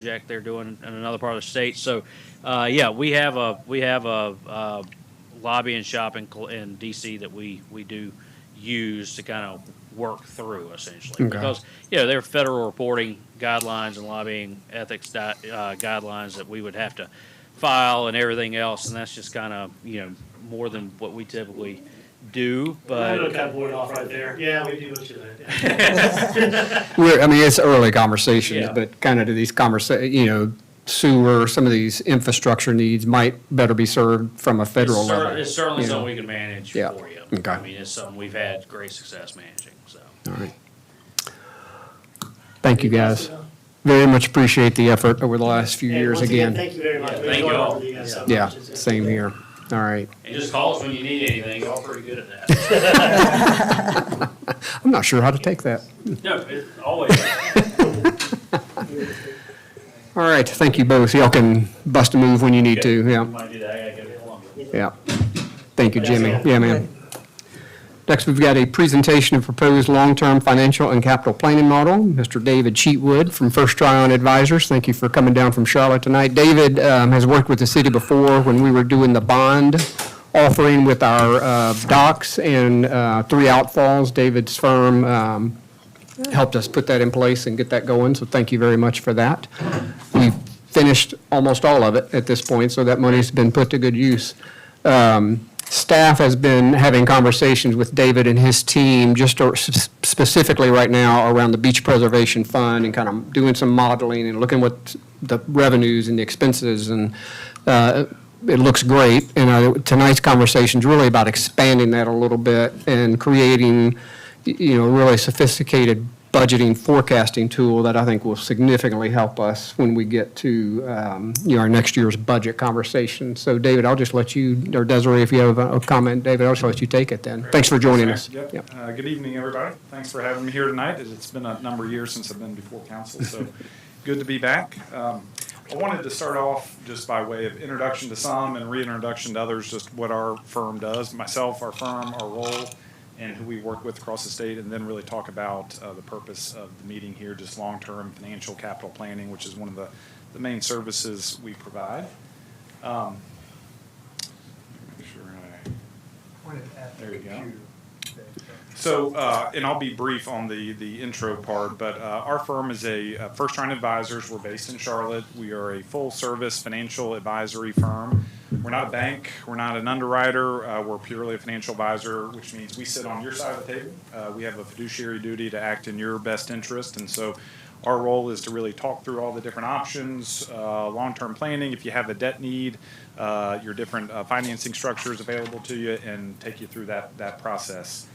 project they're doing in another part of the state. So, yeah, we have a lobbying shop in DC that we do use to kind of work through essentially Okay. because there are federal reporting guidelines and lobbying ethics guidelines that we would have to file and everything else, and that's just kind of more than what we typically do. I know But kind of board off right there. Yeah, we do what you like. I mean, it's early conversations, Yeah. but kind of to these sewer, some of these infrastructure needs might better be served from a federal level. It's certainly you know. something we can manage Yeah. for you. Okay. I mean, it's something we've had great success managing. So. All right. Thank you, guys. Very much appreciate the effort over the last few And years once again. Thank you very much. Yeah, We thank enjoy you all. working with you guys so Yeah, much. It's same good. here. All right. And just call us when you need anything. Y'all pretty good at that. I'm not sure how to take that. No, it's always. All right, thank you both. Y'all can bust a move when you need to, yeah. Might do that. I gotta get it along. Yeah. Thank you, Jimmy. Yeah, man. Next, we've got a presentation of proposed long-term financial and capital planning model. Mr. David Cheatwood from First Try On Advisors. Thank you for coming down from Charlotte tonight. David has worked with the city before when we were doing the bond offering with our docks and 3 outfalls. David's firm helped us put that in place and get that going, so thank you very much for that. We've finished almost all of it at this point, so that money's been put to good use. Staff has been having conversations with David and his team, just specifically right now around the Beach Preservation Fund and kind of doing some modeling and looking what the revenues and the expenses, and it looks great. And tonight's conversation is really about expanding that a little bit and creating, really sophisticated budgeting forecasting tool that I think will significantly help us when we get to, our next year's budget conversation. So David, I'll just let you, or Desiree, if you have a comment, David, I'll just let you take it then. Thanks for joining us. Yep. Good evening, everybody. Thanks for having me here tonight. It's been a number of years since I've been before council, so good to be back. I wanted to start off just by way of introduction to some and reintroduction to others, just what our firm does, myself, our firm, our role, and who we work with across the state, and then really talk about the purpose of the meeting here, just long-term financial capital planning, which is one of the main services we provide. Make sure there you go. So, and I'll be brief on the intro part, but our firm is a First Try On Advisors. We're based in Charlotte. We are a full-service financial advisory firm. We're not a bank. We're not an underwriter. We're purely a financial advisor, which means we sit on your side of the table. We have a fiduciary duty to act in your best interest, and so our role is to really talk through all the different options, long-term planning, if you have a debt need, your different financing structures available to you, and take you through that process.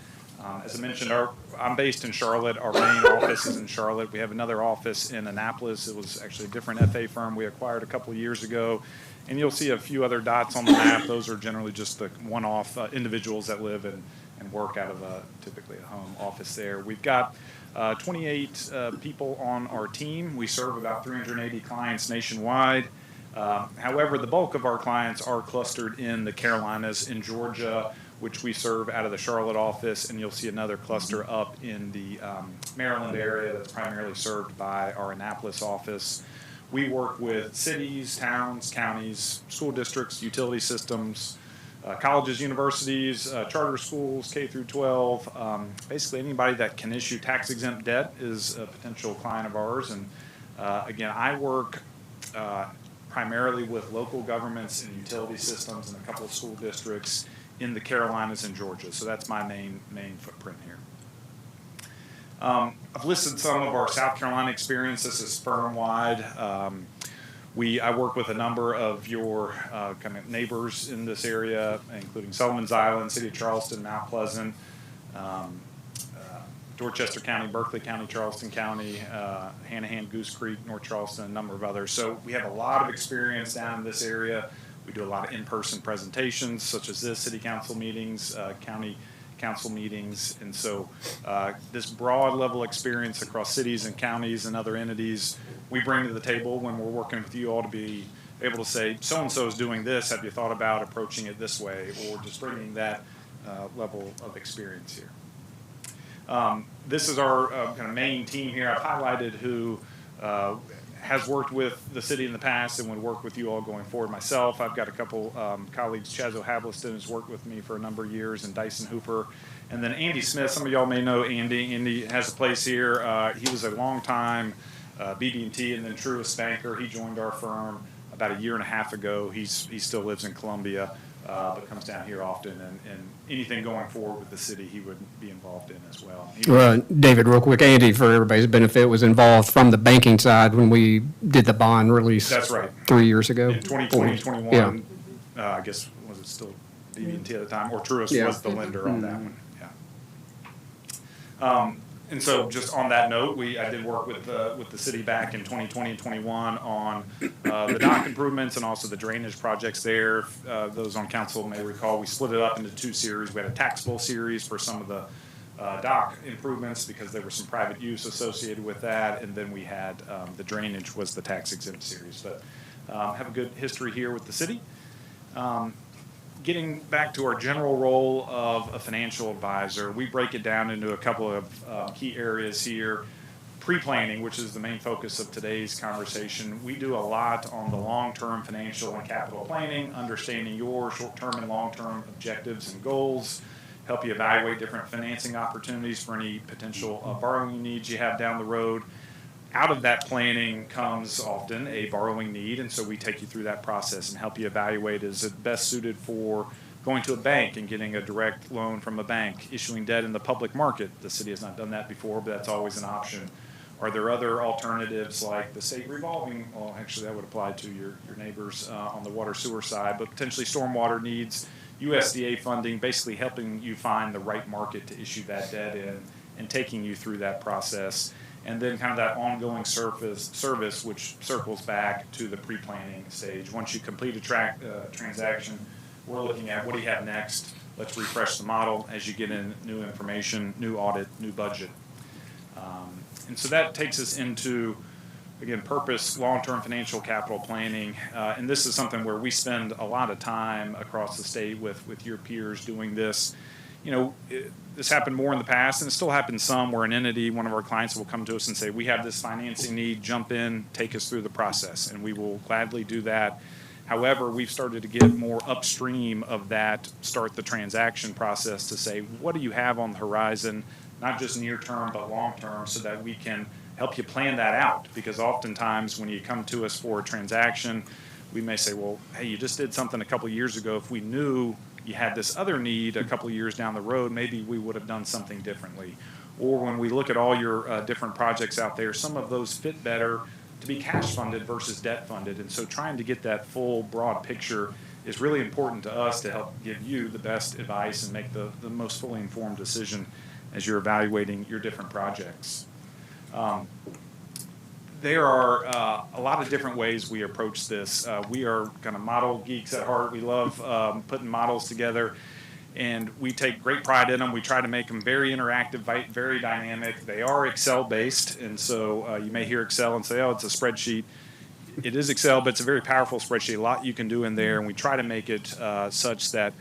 As I mentioned, I'm based in Charlotte. Our main office is in Charlotte. We have another office in Annapolis. It was actually a different FA firm we acquired a couple of years ago. And you'll see a few other dots on the map. Those are generally just the one-off individuals that live and work out of typically a home office there. We've got 28 people on our team. We serve about 380 clients nationwide. However, the bulk of our clients are clustered in the Carolinas, in Georgia, which we serve out of the Charlotte office, and you'll see another cluster up in the Maryland area that's primarily served by our Annapolis office. We work with cities, towns, counties, school districts, utility systems, colleges, universities, charter schools, K through 12. Basically, anybody that can issue tax-exempt debt is a potential client of ours. And again, I work primarily with local governments and utility systems and a couple of school districts in the Carolinas and Georgia. So that's my main footprint here. I've listed some of our South Carolina experience. This is firm-wide. I work with a number of your kind of neighbors in this area, including Sullivan's Island, City of Charleston, Mount Pleasant, Dorchester County, Berkeley County, Charleston County, Hanahan, Goose Creek, North Charleston, a number of others. So we have a lot of experience down in this area. We do a lot of in-person presentations, such as this, city council meetings, county council meetings. And so this broad level experience across cities and counties and other entities we bring to the table when we're working with you all to be able to say, so-and-so is doing this. Have you thought about approaching it this way? Or just bringing that level of experience here. This is our kind of main team here. I've highlighted who has worked with the city in the past and would work with you all going forward. Myself, I've got a couple colleagues. Chazo Havliston has worked with me for a number of years, and Dyson Hooper. And then Andy Smith, some of y'all may know Andy. Andy has a place here. He was a long-time BB&T and then Truist banker. He joined our firm about a year and a half ago. He still lives in Columbia, but comes down here often. And anything going forward with the city, he would be involved in as well. Well, David, real quick, Andy, for everybody's benefit, was involved from the banking side when we did the bond release. That's right. 3 years ago. In 2020, 21, Yeah. I guess, was it still BB&T at the time? Or Truist Yeah. was the lender on that one, yeah. And so just on that note, I did work with the city back in 2020 and 21 on the dock improvements and also the drainage projects there. Those on council may recall, we split it up into 2 series. We had a taxable series for some of the dock improvements because there was some private use associated with that. And then we had the drainage was the tax exempt series. But have a good history here with the city. Getting back to our general role of a financial advisor, we break it down into a couple of key areas here. Pre-planning, which is the main focus of today's conversation. We do a lot on the long-term financial and capital planning, understanding your short-term and long-term objectives and goals, help you evaluate different financing opportunities for any potential borrowing needs you have down the road. Out of that planning comes often a borrowing need, and so we take you through that process and help you evaluate, is it best suited for going to a bank and getting a direct loan from a bank, issuing debt in the public market. The city has not done that before, but that's always an option. Are there other alternatives like the state revolving? Well, actually, that would apply to your neighbors on the water sewer side, but potentially stormwater needs, USDA funding, basically helping you find the right market to issue that debt in and taking you through that process. And then kind of that ongoing service, which circles back to the pre-planning stage. Once you complete a transaction, we're looking at what do you have next? Let's refresh the model as you get in new information, new audit, new budget. And so that takes us into, again, purpose, long-term financial capital planning. And this is something where we spend a lot of time across the state with your peers doing this. You know, this happened more in the past, and it still happens some where an entity, one of our clients will come to us and say, we have this financing need, jump in, take us through the process, and we will gladly do that. However, we've started to get more upstream of that, start the transaction process to say, what do you have on the horizon, not just near term, but long term, so that we can help you plan that out. Because oftentimes when you come to us for a transaction, we may say, well, hey, you just did something a couple of years ago. If we knew you had this other need a couple of years down the road, maybe we would have done something differently. Or when we look at all your different projects out there, some of those fit better to be cash funded versus debt funded. And so trying to get that full broad picture is really important to us to help give you the best advice and make the most fully informed decision as you're evaluating your different projects. There are a lot of different ways we approach this. We are kind of model geeks at heart. We love putting models together, and we take great pride in them. We try to make them very interactive, very dynamic. They are Excel-based, and so you may hear Excel and say, oh, it's a spreadsheet. It is Excel, but it's a very powerful spreadsheet. A lot you can do in there, and we try to make it such that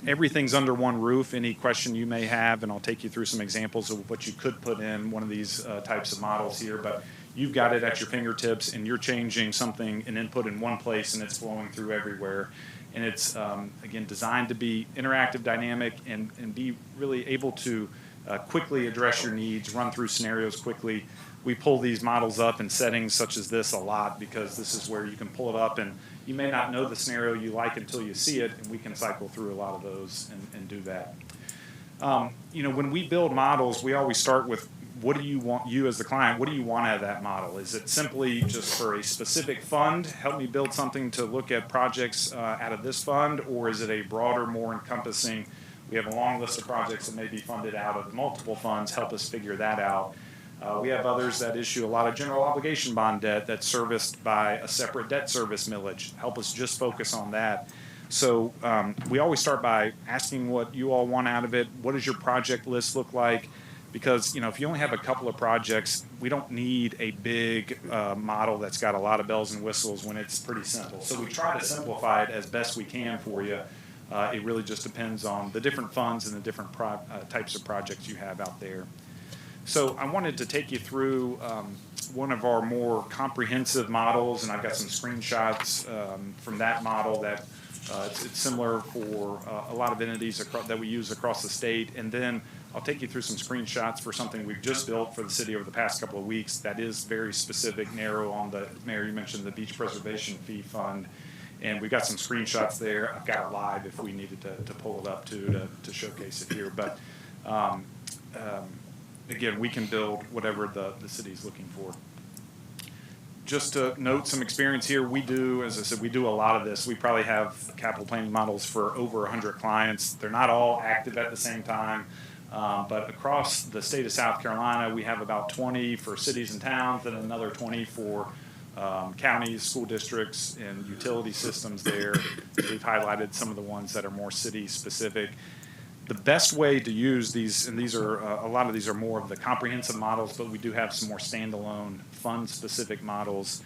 everything's under one roof. Any question you may have, and I'll take you through some examples of what you could put in one of these types of models here, but you've got it at your fingertips, and you're changing something, an input in one place, and it's flowing through everywhere. And it's, again, designed to be interactive, dynamic, and be really able to quickly address your needs, run through scenarios quickly. We pull these models up in settings such as this a lot because this is where you can pull it up, and you may not know the scenario you like until you see it, and we can cycle through a lot of those and do that. You know, when we build models, we always start with, what do you want, you as the client, what do you want out of that model? Is it simply just for a specific fund, help me build something to look at projects out of this fund, or is it a broader, more encompassing, we have a long list of projects that may be funded out of multiple funds, help us figure that out. We have others that issue a lot of general obligation bond debt that's serviced by a separate debt service millage, help us just focus on that. So we always start by asking what you all want out of it, what does your project list look like? Because, you know, if you only have a couple of projects, we don't need a big model that's got a lot of bells and whistles when it's pretty simple. So we try to simplify it as best we can for you. It really just depends on the different funds and the different types of projects you have out there. So I wanted to take you through one of our more comprehensive models, and I've got some screenshots from that model that it's similar for a lot of entities that we use across the state. And then I'll take you through some screenshots for something we've just built for the city over the past couple of weeks that is very specific, narrow on the, Mayor, you mentioned the Beach Preservation Fee Fund. And we've got some screenshots there. I've got it live if we needed to pull it up to showcase it here. But again, we can build whatever the city's looking for. Just to note some experience here, we do, as I said, we do a lot of this. We probably have capital planning models for over 100 clients. They're not all active at the same time, but across the state of South Carolina, we have about 20 for cities and towns and another 20 for counties, school districts, and utility systems there. We've highlighted some of the ones that are more city-specific. The best way to use these, and these are, a lot of these are more of the comprehensive models, but we do have some more standalone fund-specific models.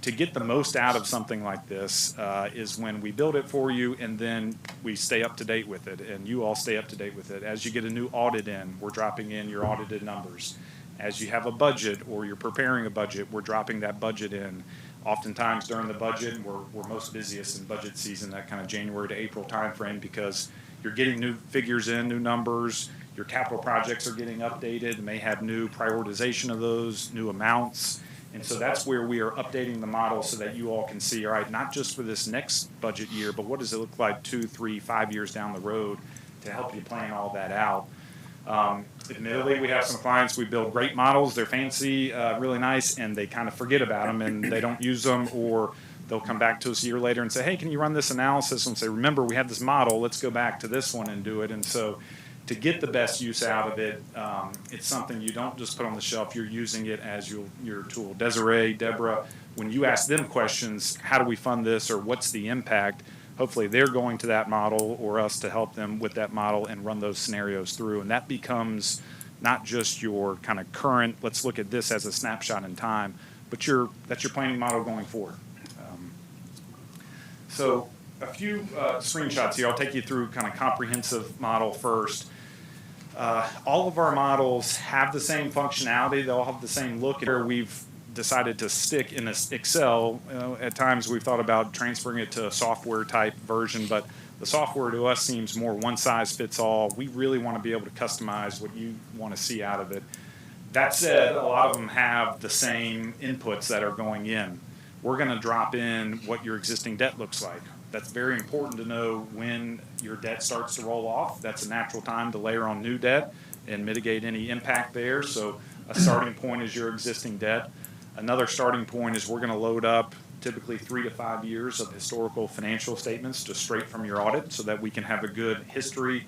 To get the most out of something like this is when we build it for you and then we stay up to date with it, and you all stay up to date with it. As you get a new audit in, we're dropping in your audited numbers. As you have a budget or you're preparing a budget, we're dropping that budget in. Oftentimes during the budget, we're most busiest in budget season, that kind of January to April timeframe, because you're getting new figures in, new numbers, your capital projects are getting updated, may have new prioritization of those, new amounts. And so that's where we are updating the model so that you all can see, all right, not just for this next budget year, but what does it look like 2, 3, 5 years down the road to help you plan all that out. Admittedly, we have some clients, we build great models, they're fancy, really nice, and they kind of forget about them and they don't use them, or they'll come back to us a year later and say, hey, can you run this analysis? And say, remember, we have this model, let's go back to this one and do it. And so to get the best use out of it, it's something you don't just put on the shelf, you're using it as your tool. Desiree, Deborah, when you ask them questions, how do we fund this, or what's the impact, hopefully they're going to that model or us to help them with that model and run those scenarios through. And that becomes not just your kind of current, let's look at this as a snapshot in time, but that's your planning model going forward. So a few screenshots here. I'll take you through kind of comprehensive model first. All of our models have the same functionality. They all have the same look. We've decided to stick in this Excel. At times we've thought about transferring it to a software type version, but the software to us seems more one size fits all. We really want to be able to customize what you want to see out of it. That said, a lot of them have the same inputs that are going in. We're going to drop in what your existing debt looks like. That's very important to know when your debt starts to roll off. That's a natural time to layer on new debt and mitigate any impact there. So a starting point is your existing debt. Another starting point is we're going to load up typically 3 to 5 years of historical financial statements just straight from your audit so that we can have a good history,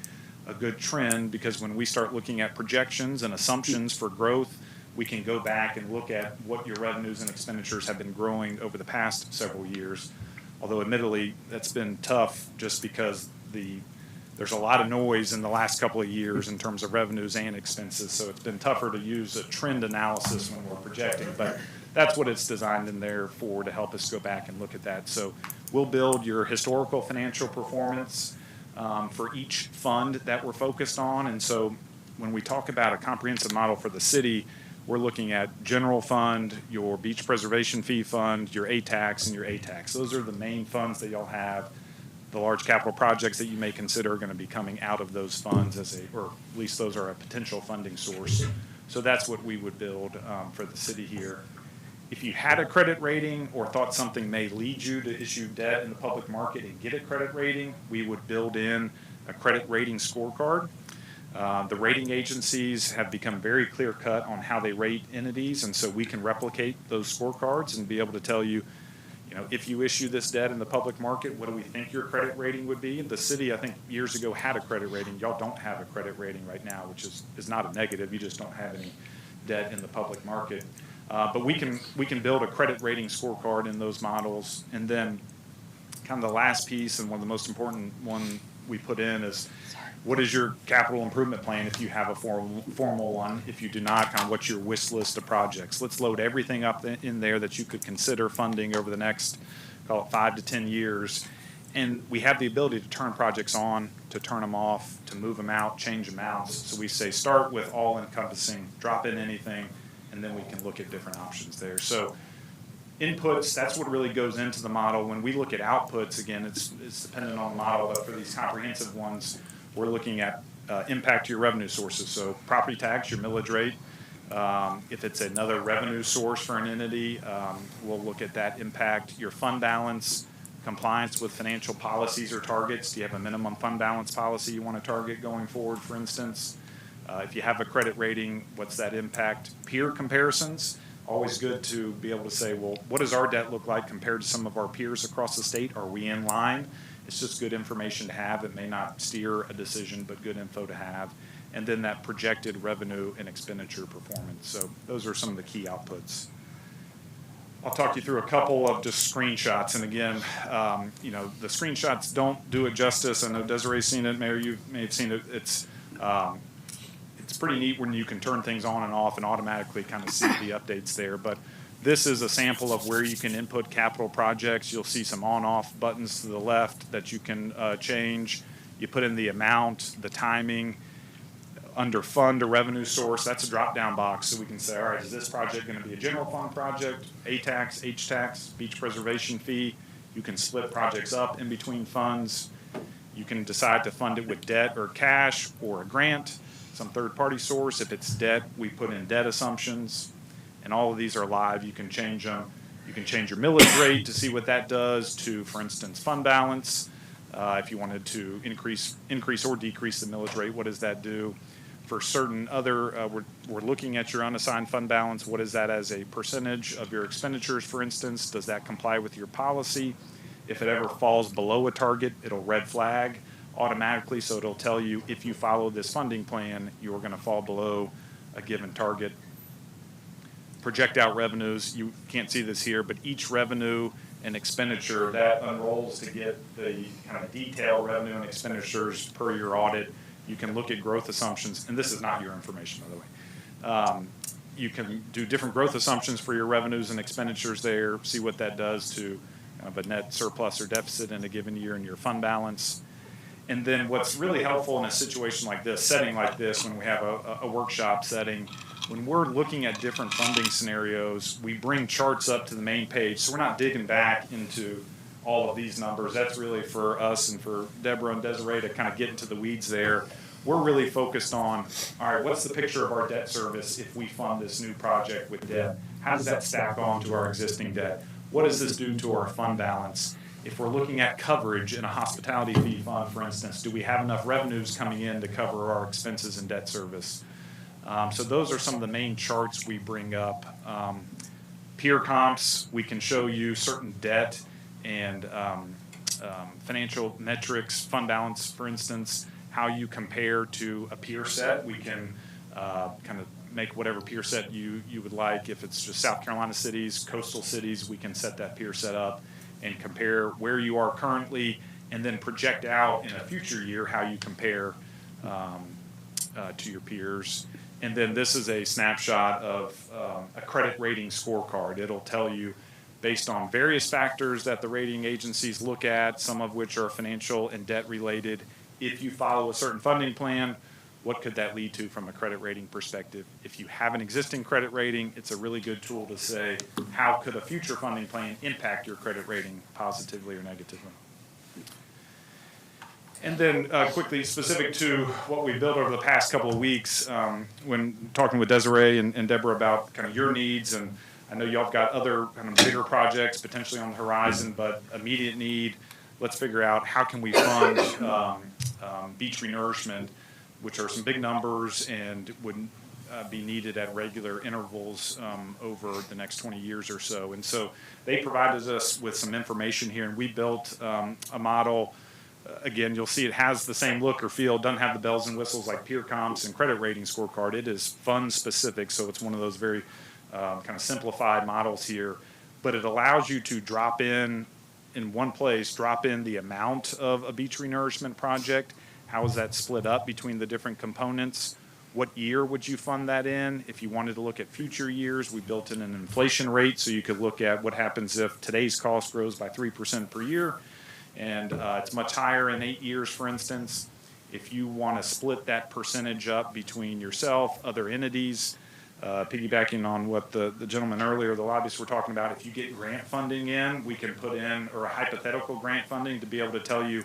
a good trend, because when we start looking at projections and assumptions for growth, we can go back and look at what your revenues and expenditures have been growing over the past several years. Although admittedly, that's been tough just because there's a lot of noise in the last couple of years in terms of revenues and expenses. So it's been tougher to use a trend analysis when we're projecting, but that's what it's designed in there for, to help us go back and look at that. So we'll build your historical financial performance for each fund that we're focused on. And so when we talk about a comprehensive model for the city, we're looking at general fund, your beach preservation fee fund, your ATAX, and your ATAX. Those are the main funds that y'all have. The large capital projects that you may consider are going to be coming out of those funds or at least those are a potential funding source. So that's what we would build for the city here. If you had a credit rating or thought something may lead you to issue debt in the public market and get a credit rating, we would build in a credit rating scorecard. The rating agencies have become very clear-cut on how they rate entities, and so we can replicate those scorecards and be able to tell you, if you issue this debt in the public market, what do we think your credit rating would be? The city, I think, years ago had a credit rating. Y'all don't have a credit rating right now, which is not a negative. You just don't have any debt in the public market. But we can build a credit rating scorecard in those models. And then kind of the last piece, and one of the most important one we put in, is what is your capital improvement plan if you have a formal one? If you do not, kind of what's your wish list of projects? Let's load everything up in there that you could consider funding over the next, call it 5 to 10 years. And we have the ability to turn projects on, to turn them off, to move them out, change amounts. So we say start with all encompassing, drop in anything, and then we can look at different options there. So inputs, that's what really goes into the model. When we look at outputs, again, it's dependent on the model, but for these comprehensive ones, we're looking at impact to your revenue sources. So property tax, your millage rate. If it's another revenue source for an entity, we'll look at that impact. Your fund balance, compliance with financial policies or targets. Do you have a minimum fund balance policy you want to target going forward, for instance? If you have a credit rating, what's that impact? Peer comparisons, always good to be able to say, well, what does our debt look like compared to some of our peers across the state? Are we in line? It's just good information to have. It may not steer a decision, but good info to have. And then that projected revenue and expenditure performance. So those are some of the key outputs. I'll talk you through a couple of just screenshots. And again, the screenshots don't do it justice. I know Desiree's seen it, Mayor, you may have seen it. It's pretty neat when you can turn things on and off and automatically kind of see the updates there. But this is a sample of where you can input capital projects. You'll see some on-off buttons to the left that you can change. You put in the amount, the timing. Under fund or revenue source, that's a drop-down box, so we can say, all right, is this project going to be a general fund project, A tax, H tax, beach preservation fee? You can split projects up in between funds. You can decide to fund it with debt or cash or a grant, some third-party source. If it's debt, we put in debt assumptions, and all of these are live. You can change them. You can change your millage rate to see what that does to, for instance, fund balance. If you wanted to increase or decrease the millage rate, what does that do? For certain other, we're looking at your unassigned fund balance. What is that as a percentage of your expenditures, for instance? Does that comply with your policy? If it ever falls below a target, it'll red flag automatically, so it'll tell you if you follow this funding plan, you're going to fall below a given target. Project out revenues, you can't see this here, but each revenue and expenditure, that unrolls to get the kind of detailed revenue and expenditures per your audit. You can look at growth assumptions, and this is not your information, by the way. You can do different growth assumptions for your revenues and expenditures there, see what that does to kind of a net surplus or deficit in a given year in your fund balance. And then what's really helpful in a situation like this, setting like this, when we have a workshop setting, when we're looking at different funding scenarios, we bring charts up to the main page, so we're not digging back into all of these numbers. That's really for us and for Deborah and Desiree to kind of get into the weeds there. We're really focused on, all right, what's the picture of our debt service if we fund this new project with debt? How does that stack on to our existing debt? What does this do to our fund balance? If we're looking at coverage in a hospitality fee fund, for instance, do we have enough revenues coming in to cover our expenses and debt service? So those are some of the main charts we bring up. Peer comps, we can show you certain debt and financial metrics, fund balance, for instance, how you compare to a peer set. We can kind of make whatever peer set you would like. If it's just South Carolina cities, coastal cities, we can set that peer set up and compare where you are currently and then project out in a future year how you compare to your peers. And then this is a snapshot of a credit rating scorecard. It'll tell you based on various factors that the rating agencies look at, some of which are financial and debt related. If you follow a certain funding plan, what could that lead to from a credit rating perspective? If you have an existing credit rating, it's a really good tool to say, how could a future funding plan impact your credit rating positively or negatively? And then quickly, specific to what we built over the past couple of weeks, when talking with Desiree and Deborah about kind of your needs, and I know y'all have got other kind of bigger projects potentially on the horizon, but immediate need, let's figure out how can we fund beach renourishment, which are some big numbers and would be needed at regular intervals over the next 20 years or so. And so they provided us with some information here, and we built a model. Again, you'll see it has the same look or feel, doesn't have the bells and whistles like peer comps and credit rating scorecard. It is fund specific, so it's one of those very kind of simplified models here. But it allows you to drop in one place, drop in the amount of a beach renourishment project. How is that split up between the different components? What year would you fund that in? If you wanted to look at future years, we built in an inflation rate, so you could look at what happens if today's cost grows by 3% per year. And it's much higher in 8 years, for instance. If you want to split that percentage up between yourself, other entities, piggybacking on what the gentleman earlier, the lobbyists were talking about, if you get grant funding in, we can put in, or a hypothetical grant funding to be able to tell you,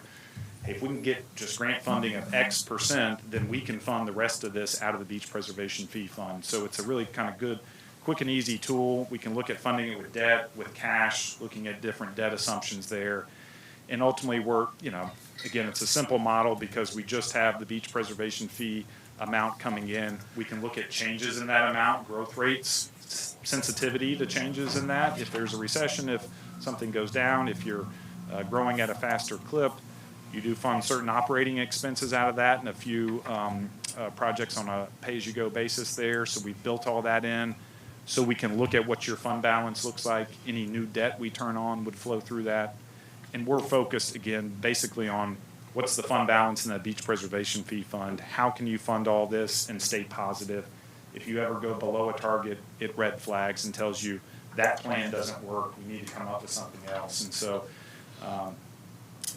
hey, if we can get just grant funding of X percent, then we can fund the rest of this out of the Beach Preservation Fee Fund. So it's a really kind of good, quick and easy tool. We can look at funding it with debt, with cash, looking at different debt assumptions there. And ultimately, we're, again, it's a simple model because we just have the beach preservation fee amount coming in. We can look at changes in that amount, growth rates, sensitivity to changes in that. If there's a recession, if something goes down, if you're growing at a faster clip, you do fund certain operating expenses out of that and a few projects on a pay-as-you-go basis there. So we've built all that in so we can look at what your fund balance looks like. Any new debt we turn on would flow through that. And we're focused, again, basically on what's the fund balance in that beach preservation fee fund? How can you fund all this and stay positive? If you ever go below a target, it red flags and tells you that plan doesn't work. We need to come up with something else. And so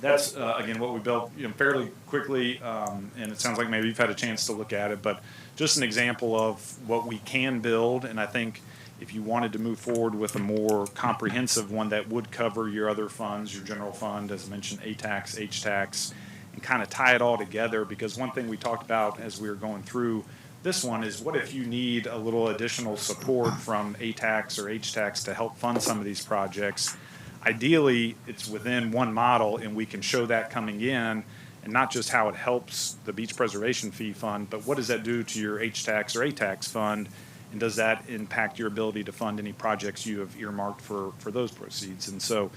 that's, again, what we built fairly quickly. And it sounds like maybe you've had a chance to look at it. But just an example of what we can build. And I think if you wanted to move forward with a more comprehensive one that would cover your other funds, your general fund, as I mentioned, A-Tax, H-Tax, and kind of tie it all together, because one thing we talked about as we were going through this one is what if you need a little additional support from A-Tax or H-Tax to help fund some of these projects. Ideally, it's within one model, and we can show that coming in, and not just how it helps the Beach Preservation Fee Fund, but what does that do to your H-Tax or A-Tax fund? And does that impact your ability to fund any projects you have earmarked for those proceeds? And so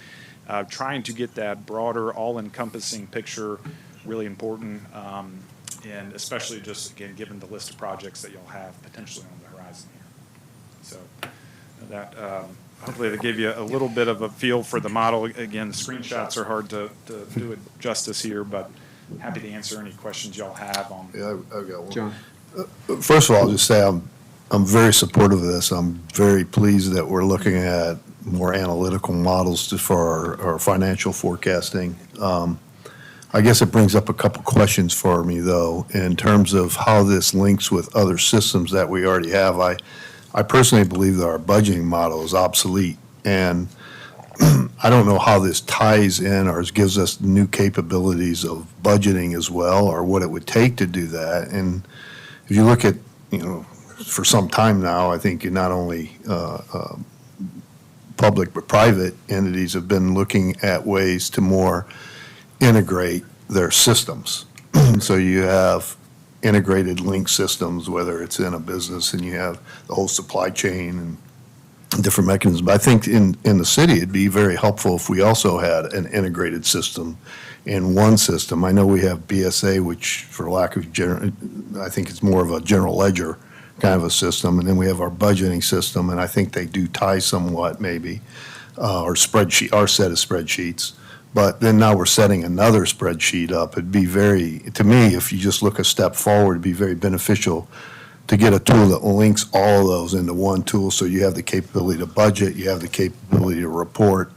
trying to get that broader, all-encompassing picture, really important, and especially just, again, given the list of projects that you'll have potentially on the horizon here. So that hopefully that gave you a little bit of a feel for the model. Again, the screenshots are hard to do it justice here, but happy to answer any questions y'all have on. Yeah, I've got one. John. First of all, I'll just say I'm very supportive of this. I'm very pleased that we're looking at more analytical models for our financial forecasting. I guess it brings up a couple questions for me, though, in terms of how this links with other systems that we already have. I personally believe that our budgeting model is obsolete, and I don't know how this ties in or gives us new capabilities of budgeting as well, or what it would take to do that. And if you look at, for some time now, I think not only public but private entities have been looking at ways to more integrate their systems. So you have integrated link systems, whether it's in a business and you have the whole supply chain and different mechanisms. But I think in the city, it'd be very helpful if we also had an integrated system in one system. I know we have BSA, which for lack of I think it's more of a general ledger kind of a system, and then we have our budgeting system, and I think they do tie somewhat maybe, our set of spreadsheets. But then now we're setting another spreadsheet up. It'd be to me, if you just look a step forward, it'd be very beneficial to get a tool that links all of those into one tool, so you have the capability to budget, you have the capability to report,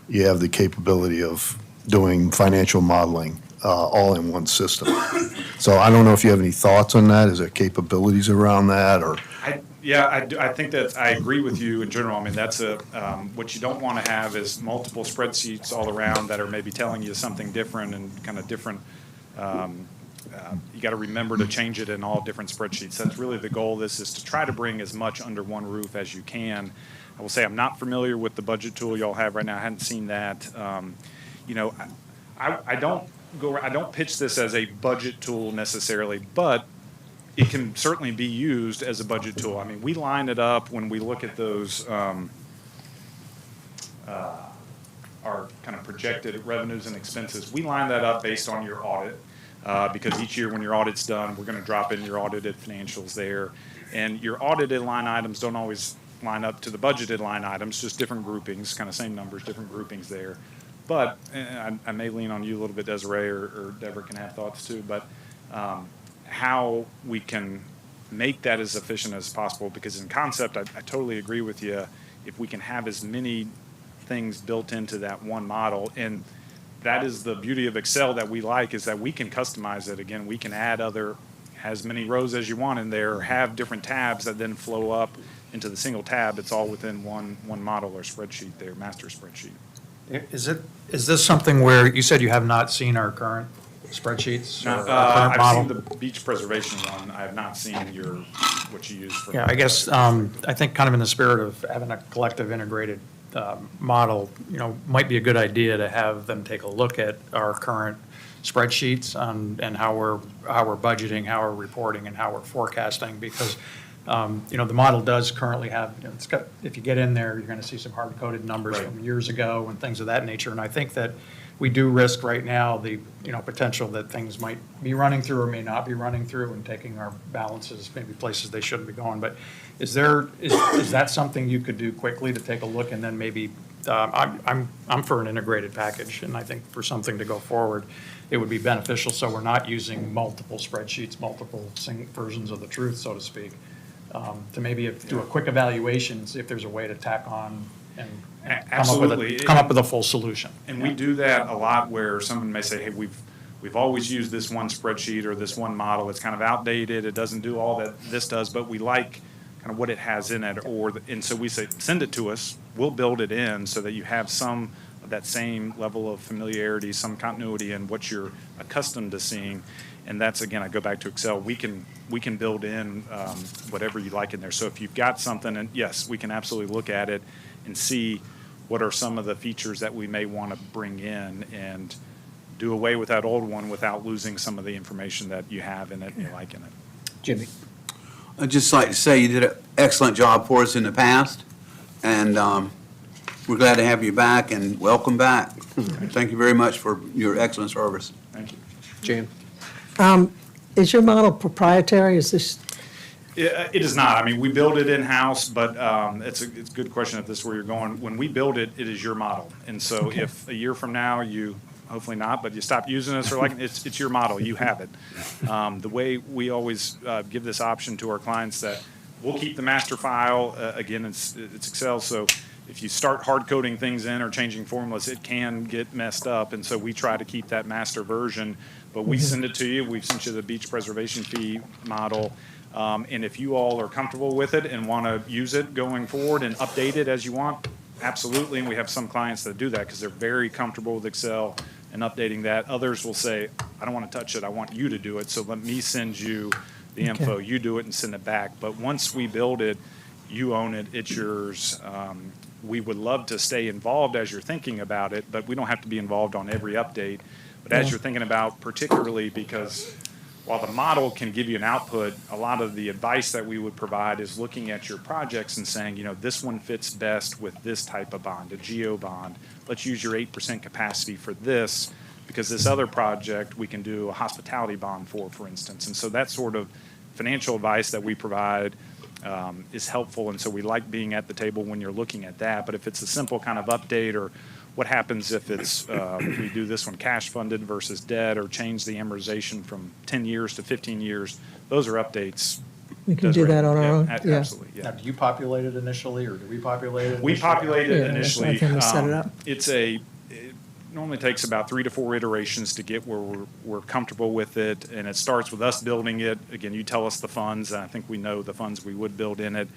you have the capability of doing financial modeling, all in one system. So I don't know if you have any thoughts on that. Is there capabilities around that, or? I think that I agree with you in general. I mean, that's what you don't want to have is multiple spreadsheets all around that are maybe telling you something different and kind of different. You got to remember to change it in all different spreadsheets. That's really the goal. This is to try to bring as much under one roof as you can. I will say I'm not familiar with the budget tool y'all have right now. I hadn't seen that. I don't pitch this as a budget tool necessarily, but it can certainly be used as a budget tool. I mean, we line it up when we look at those, our kind of projected revenues and expenses. We line that up based on your audit, because each year when your audit's done, we're going to drop in your audited financials there. And your audited line items don't always line up to the budgeted line items, just different groupings, kind of same numbers, different groupings there. But I may lean on you a little bit, Desiree, or Deborah can have thoughts too, but how we can make that as efficient as possible, because in concept, I totally agree with you. If we can have as many things built into that one model, and that is the beauty of Excel that we like, is that we can customize it. Again, we can add as many rows as you want in there, have different tabs that then flow up into the single tab. It's all within one model or spreadsheet there, master spreadsheet. Is this something where, you said you have not seen our current spreadsheets or our current I've model? seen the beach preservation one. I have not seen what you use for. Yeah, I guess, I think kind of in the spirit of having a collective integrated model, might be a good idea to have them take a look at our current spreadsheets and how we're budgeting, how we're reporting, and how we're forecasting, because the model does currently have, it's got, if you get in there, you're going to see some hard-coded numbers Right. from years ago and things of that nature. And I think that we do risk right now the, potential that things might be running through or may not be running through and taking our balances, maybe places they shouldn't be going. But is that something you could do quickly to take a look, and then maybe, I'm for an integrated package, and I think for something to go forward, it would be beneficial, so we're not using multiple spreadsheets, multiple versions of the truth, so to speak, to maybe do a quick evaluation, see if there's a way to tack on and Absolutely. come up with a full solution. And we do that a lot, where someone may say, hey, we've always used this one spreadsheet or this one model. It's kind of outdated. It doesn't do all that this does, but we like kind of what it has in it. And so we say, send it to us. We'll build it in so that you have some of that same level of familiarity, some continuity in what you're accustomed to seeing. And that's, again, I go back to Excel. We can build in whatever you like in there. So if you've got something, and yes, we can absolutely look at it and see what are some of the features that we may want to bring in, and do away with that old one without losing some of the information that you have in it and you like in it. Jimmy? I'd just like to say you did an excellent job for us in the past, and we're glad to have you back, and welcome back. Thank you very much for your excellent service. Thank you. Jan? Is your model proprietary? Is this, It is not. I mean, we build it in-house, but it's a good question if this is where you're going. When we build it, it is your model. And so if a year from now you, hopefully not, but you stop using us, or it's your model, you have it. The way we always give this option to our clients, that we'll keep the master file. Again, it's Excel, so if you start hard coding things in or changing formulas, it can get messed up. And so we try to keep that master version, but we send it to you. We've sent you the beach preservation fee model. And if you all are comfortable with it and want to use it going forward and update it as you want, absolutely. And we have some clients that do that because they're very comfortable with Excel and updating that. Others will say, I don't want to touch it. I want you to do it. So let me send you the info. You do it and send it back. But once we build it, you own it. It's yours. We would love to stay involved as you're thinking about it, but we don't have to be involved on every update. But as you're thinking about, particularly because while the model can give you an output, a lot of the advice that we would provide is looking at your projects and saying, this one fits best with this type of bond, a geo bond. Let's use your 8% capacity for this, because this other project we can do a hospitality bond for instance. And so that sort of financial advice that we provide is helpful. And so we like being at the table when you're looking at that. But if it's a simple kind of update, or what happens if it's we do this one cash funded versus debt, or change the amortization from 10 years to 15 years, those are updates. we can do that on our own? Yeah. Absolutely, Now, yeah. do you populate it initially, or do we populate it? We initially? populate it Yeah, initially. let them set it up. It normally takes about 3 to 4 iterations to get where we're comfortable with it, and it starts with us building it. Again, you tell us the funds, and I think we know the funds we would build in it.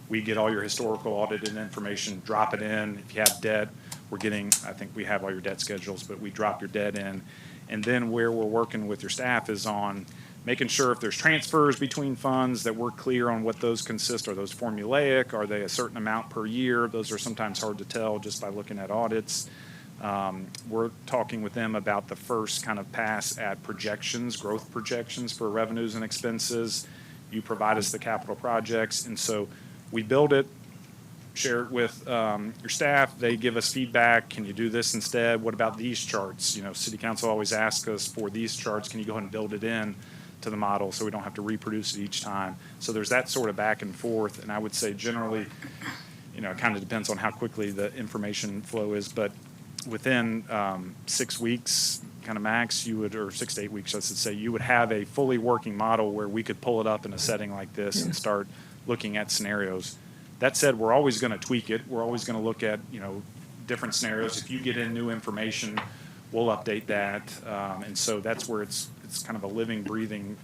We get all your historical audited information, drop it in. If you have debt, I think we have all your debt schedules, but we drop your debt in. And then where we're working with your staff is on making sure if there's transfers between funds, that we're clear on what those consist. Are those formulaic? Are they a certain amount per year? Those are sometimes hard to tell just by looking at audits. We're talking with them about the first kind of pass at projections, growth projections for revenues and expenses. You provide us the capital projects, and so we build it, share it with your staff. They give us feedback. Can you do this instead? What about these charts? City Council always asks us for these charts. Can you go ahead and build it in to the model so we don't have to reproduce it each time? So there's that sort of back and forth, and I would say generally, it kind of depends on how quickly the information flow is, but within 6 weeks, kind of max, or 6 to 8 weeks, I should say, you would have a fully working model where we could pull it up in a setting like this and start looking at scenarios. That said, we're always going to tweak it. We're always going to look at, different scenarios. If you get in new information, we'll update that. And so that's where it's kind of a living, breathing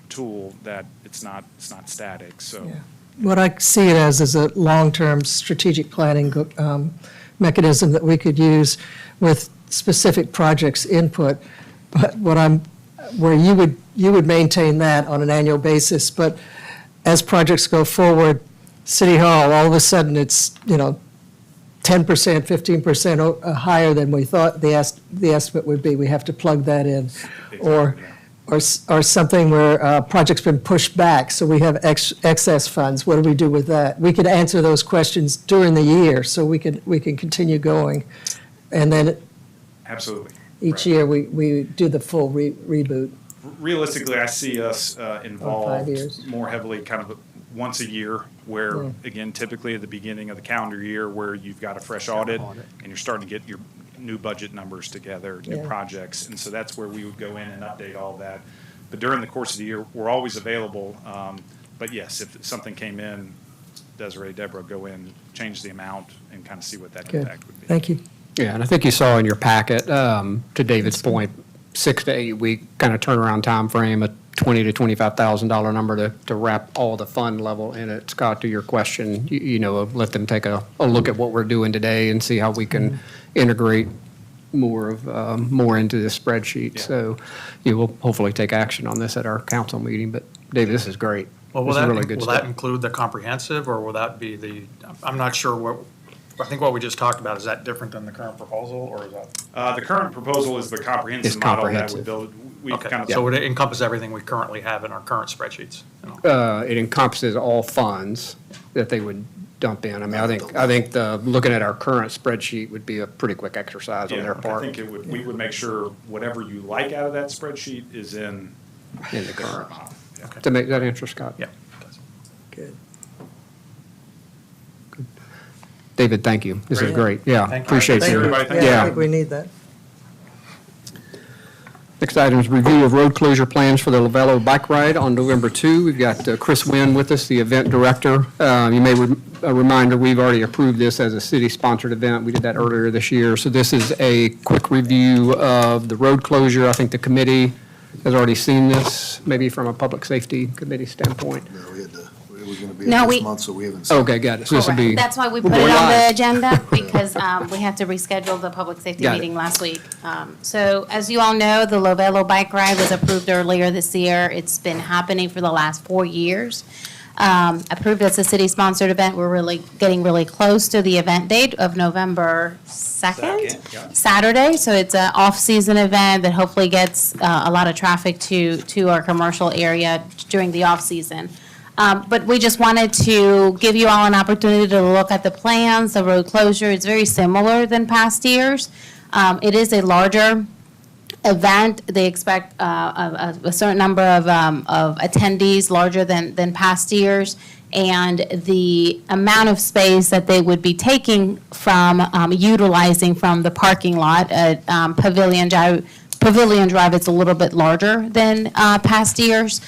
tool that it's not static. So Yeah. What I see it as is a long-term strategic planning mechanism that we could use with specific projects input. But where you would maintain that on an annual basis, but as projects go forward, City Hall, all of a sudden it's, 10%, 15% higher than we thought the estimate would be. We have to plug that in. Or something where project's been pushed back, so we have excess funds. What do we do with that? We could answer those questions during the year, so we can continue going. And then absolutely. each Right. year, we do the full reboot. Realistically, I see us 5 involved years. more heavily kind of once a year, where, Yeah. again, typically at the beginning of the calendar year, where you've got a fresh audit and you're starting to get your new budget numbers together, new Yeah. projects. And so that's where we would go in and update all that. But during the course of the year, we're always available. But yes, if something came in, Desiree, Deborah, go in, change the amount, and kind of see what that Good. impact would be. Thank you. Yeah, and I think you saw in your packet, to David's point, 6 to 8 week kind of turnaround time frame, a $20,000 to $25,000 number to wrap all the fund level in it. Scott, to your question, let them take a look at what we're doing today and see how we can integrate more into this spreadsheet. Yeah. So we'll hopefully take action on this at our council meeting. But David, this is great. Well, This is really good will that stuff. include the comprehensive, or will that be I'm not sure I think what we just talked about, is that different than the current proposal, or is that? The current proposal is the comprehensive It's model that comprehensive. would build. We've Okay, kind of so would it encompass everything we currently have in our current spreadsheets? It encompasses all funds that they would dump in. I mean, I think looking at our current spreadsheet would be a pretty quick exercise on Yeah, their I part think we would make sure whatever you like out of that spreadsheet is in in the current. model. Yeah. To make that answer, Scott? Yeah. Good. David, thank you. This is great. Yeah, Thank you. appreciate Thank you, you. everybody. Thank Yeah, I Yeah. think we need that. Next item is review of road closure plans for the Lovello Bike Ride on November 2. We've got Chris Wynn with us, the event director. You may, a reminder, we've already approved this as a city-sponsored event. We did that earlier this year. So this is a quick review of the road closure. I think the committee has already seen this, maybe from a public safety committee standpoint. No, we were gonna be No, here this we- month, so we haven't seen. Okay, got it. So this will be. Correct. That's why we we'll put go it on the live. agenda, because we had to reschedule the public safety Got it. meeting last week. So as you all know, the Lovello Bike Ride was approved earlier this year. It's been happening for the last 4 years. Approved as a city-sponsored event. We're getting really close to the event date of November 2nd, Saturday. So it's an off-season event that hopefully gets a lot of traffic to our commercial area during the off-season. But we just wanted to give you all an opportunity to look at the plans, the road closure. It's very similar than past years. It is a larger event. They expect a certain number of attendees, larger than past years. And the amount of space that they would be taking from, utilizing from the parking lot at Pavilion Drive, it's a little bit larger than past years.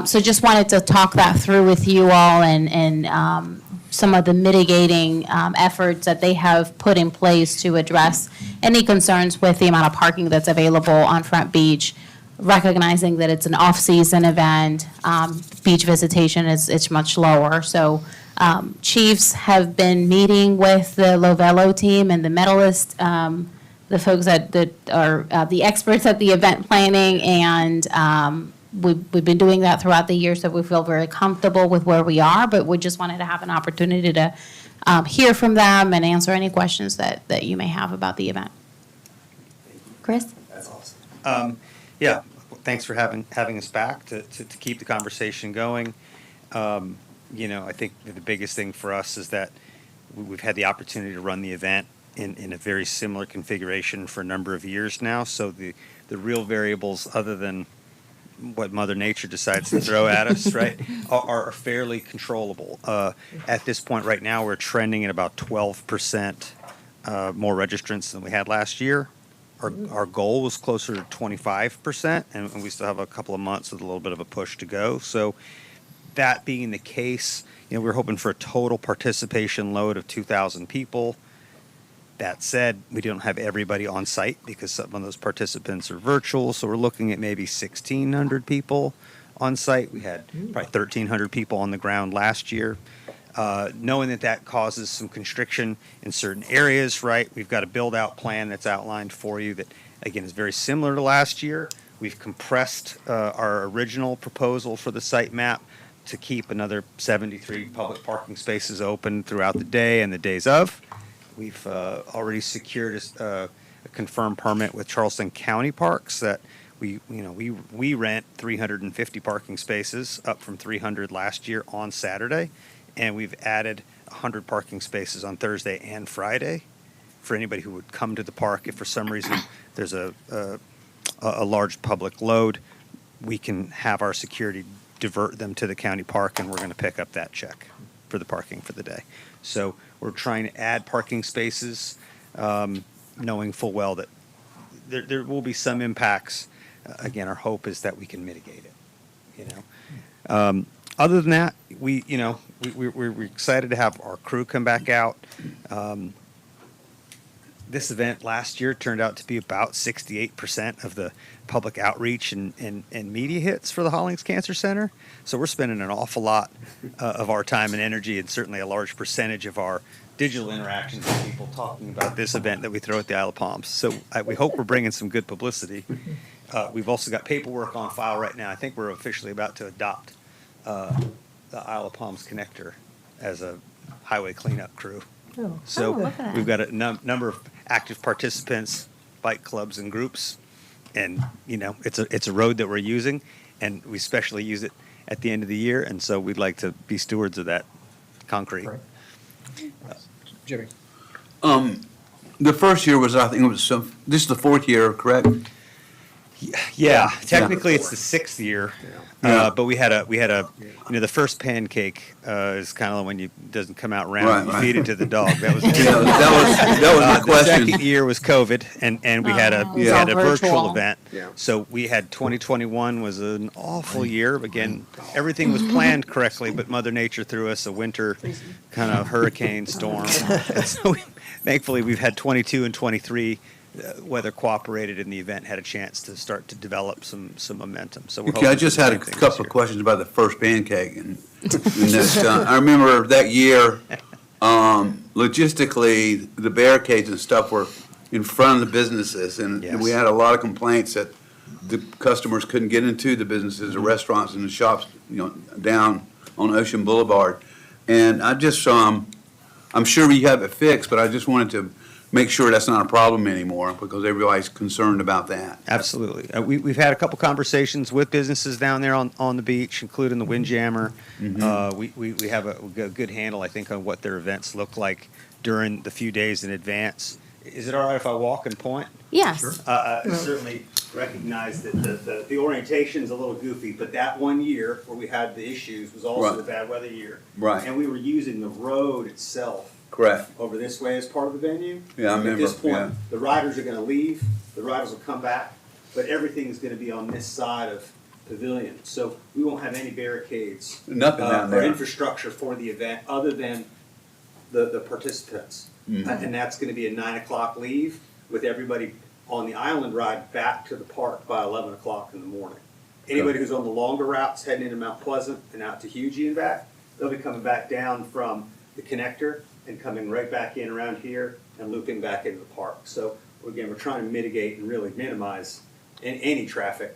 So just wanted to talk that through with you all and some of the mitigating efforts that they have put in place to address any concerns with the amount of parking that's available on Front Beach, recognizing that it's an off-season event, beach visitation is much lower. So chiefs have been meeting with the Lovello team and the medalist, the folks that are the experts at the event planning, and we've been doing that throughout the year, so we feel very comfortable with where we are, but we just wanted to have an opportunity to hear from them and answer any questions that you may have about the event. Chris? That's awesome. Yeah, thanks for having us back to keep the conversation going. I think the biggest thing for us is that we've had the opportunity to run the event in a very similar configuration for a number of years now. So the real variables, other than what Mother Nature decides to throw at us, right, are fairly controllable. At this point right now, we're trending at about 12% more registrants than we had last year. Our goal was closer to 25%, and we still have a couple of months with a little bit of a push to go. So that being the case, we're hoping for a total participation load of 2,000 people. That said, we don't have everybody on site because some of those participants are virtual, so we're looking at maybe 1,600 people on site. We had probably 1,300 people on the ground last year. Knowing that that causes some constriction in certain areas, right? We've got a build-out plan that's outlined for you that, again, is very similar to last year. We've compressed our original proposal for the site map to keep another 73 public parking spaces open throughout the day and the days of. We've already secured a confirmed permit with Charleston County Parks that we rent 350 parking spaces, up from 300 last year on Saturday, and we've added 100 parking spaces on Thursday and Friday for anybody who would come to the park. If for some reason there's a large public load, we can have our security divert them to the county park, and we're going to pick up that check for the parking for the day. So we're trying to add parking spaces, knowing full well that there will be some impacts. Again, our hope is that we can mitigate it. Other than that, we're excited to have our crew come back out. This event last year turned out to be about 68% of the public outreach and media hits for the Hollings Cancer Center. So we're spending an awful lot of our time and energy, and certainly a large percentage of our digital interactions with people talking about this event that we throw at the Isle of Palms. So we hope we're bringing some good publicity. We've also got paperwork on file right now. I think we're officially about to adopt the Isle of Palms connector as a highway cleanup crew. Oh, So look at that. we've got a number of active participants, bike clubs and groups, and it's a road that we're using, and we especially use it at the end of the year, and so we'd like to be stewards of that concrete. Right. Jimmy? The first year was, I think it was this is the fourth year, correct? Yeah, technically it's the sixth year, Yeah. but we had a the first pancake is kind of the one you doesn't come out round. Right, You right. feed it to the dog. That was That was my The question. second year was COVID, and we had a Oh, we it was had a all virtual virtual. event. Yeah. So we had 2021 was an awful year. Again, everything was planned correctly, but Mother Nature threw us a winter kind of hurricane storm. And so thankfully, we've had 22 and 23. Weather cooperated, and the event had a chance to start to develop some momentum. So we're Okay, I hoping just for the had a same thing this couple of year. questions about the first pancake, and that, I remember that year, logistically, the barricades and stuff were in front of the businesses, and we Yes. had a lot of complaints that the customers couldn't get into the businesses, the restaurants and the shops, down on Ocean Boulevard. And I just, I'm sure you have it fixed, but I just wanted to make sure that's not a problem anymore, because everybody's concerned about that. Absolutely. We've had a couple conversations with businesses down there on the beach, including the Windjammer. We have a good handle, I think, on what their events look like during the few days in advance. Is it all right if I walk and point? Yes. I certainly recognize that the orientation's a little goofy, but that one year where we had the issues was also Right. the bad weather year. Right. And we were using the road itself Correct. over this way as part of the venue. Yeah, I At this remember, yeah. point, the riders are gonna leave, the riders will come back, but everything is gonna be on this side of Pavilion. So we won't have any barricades. Nothing down Or there. infrastructure for the event, other than the participants. Mm-hmm. And that's gonna be a 9 o'clock leave, with everybody on the island ride back to the park by 11 o'clock in the morning. Anybody who's on the longer routes heading into Mount Pleasant and out to Hugie and back, they'll be coming back down from the connector and coming right back in around here and looping back into the park. So again, we're trying to mitigate and really minimize any traffic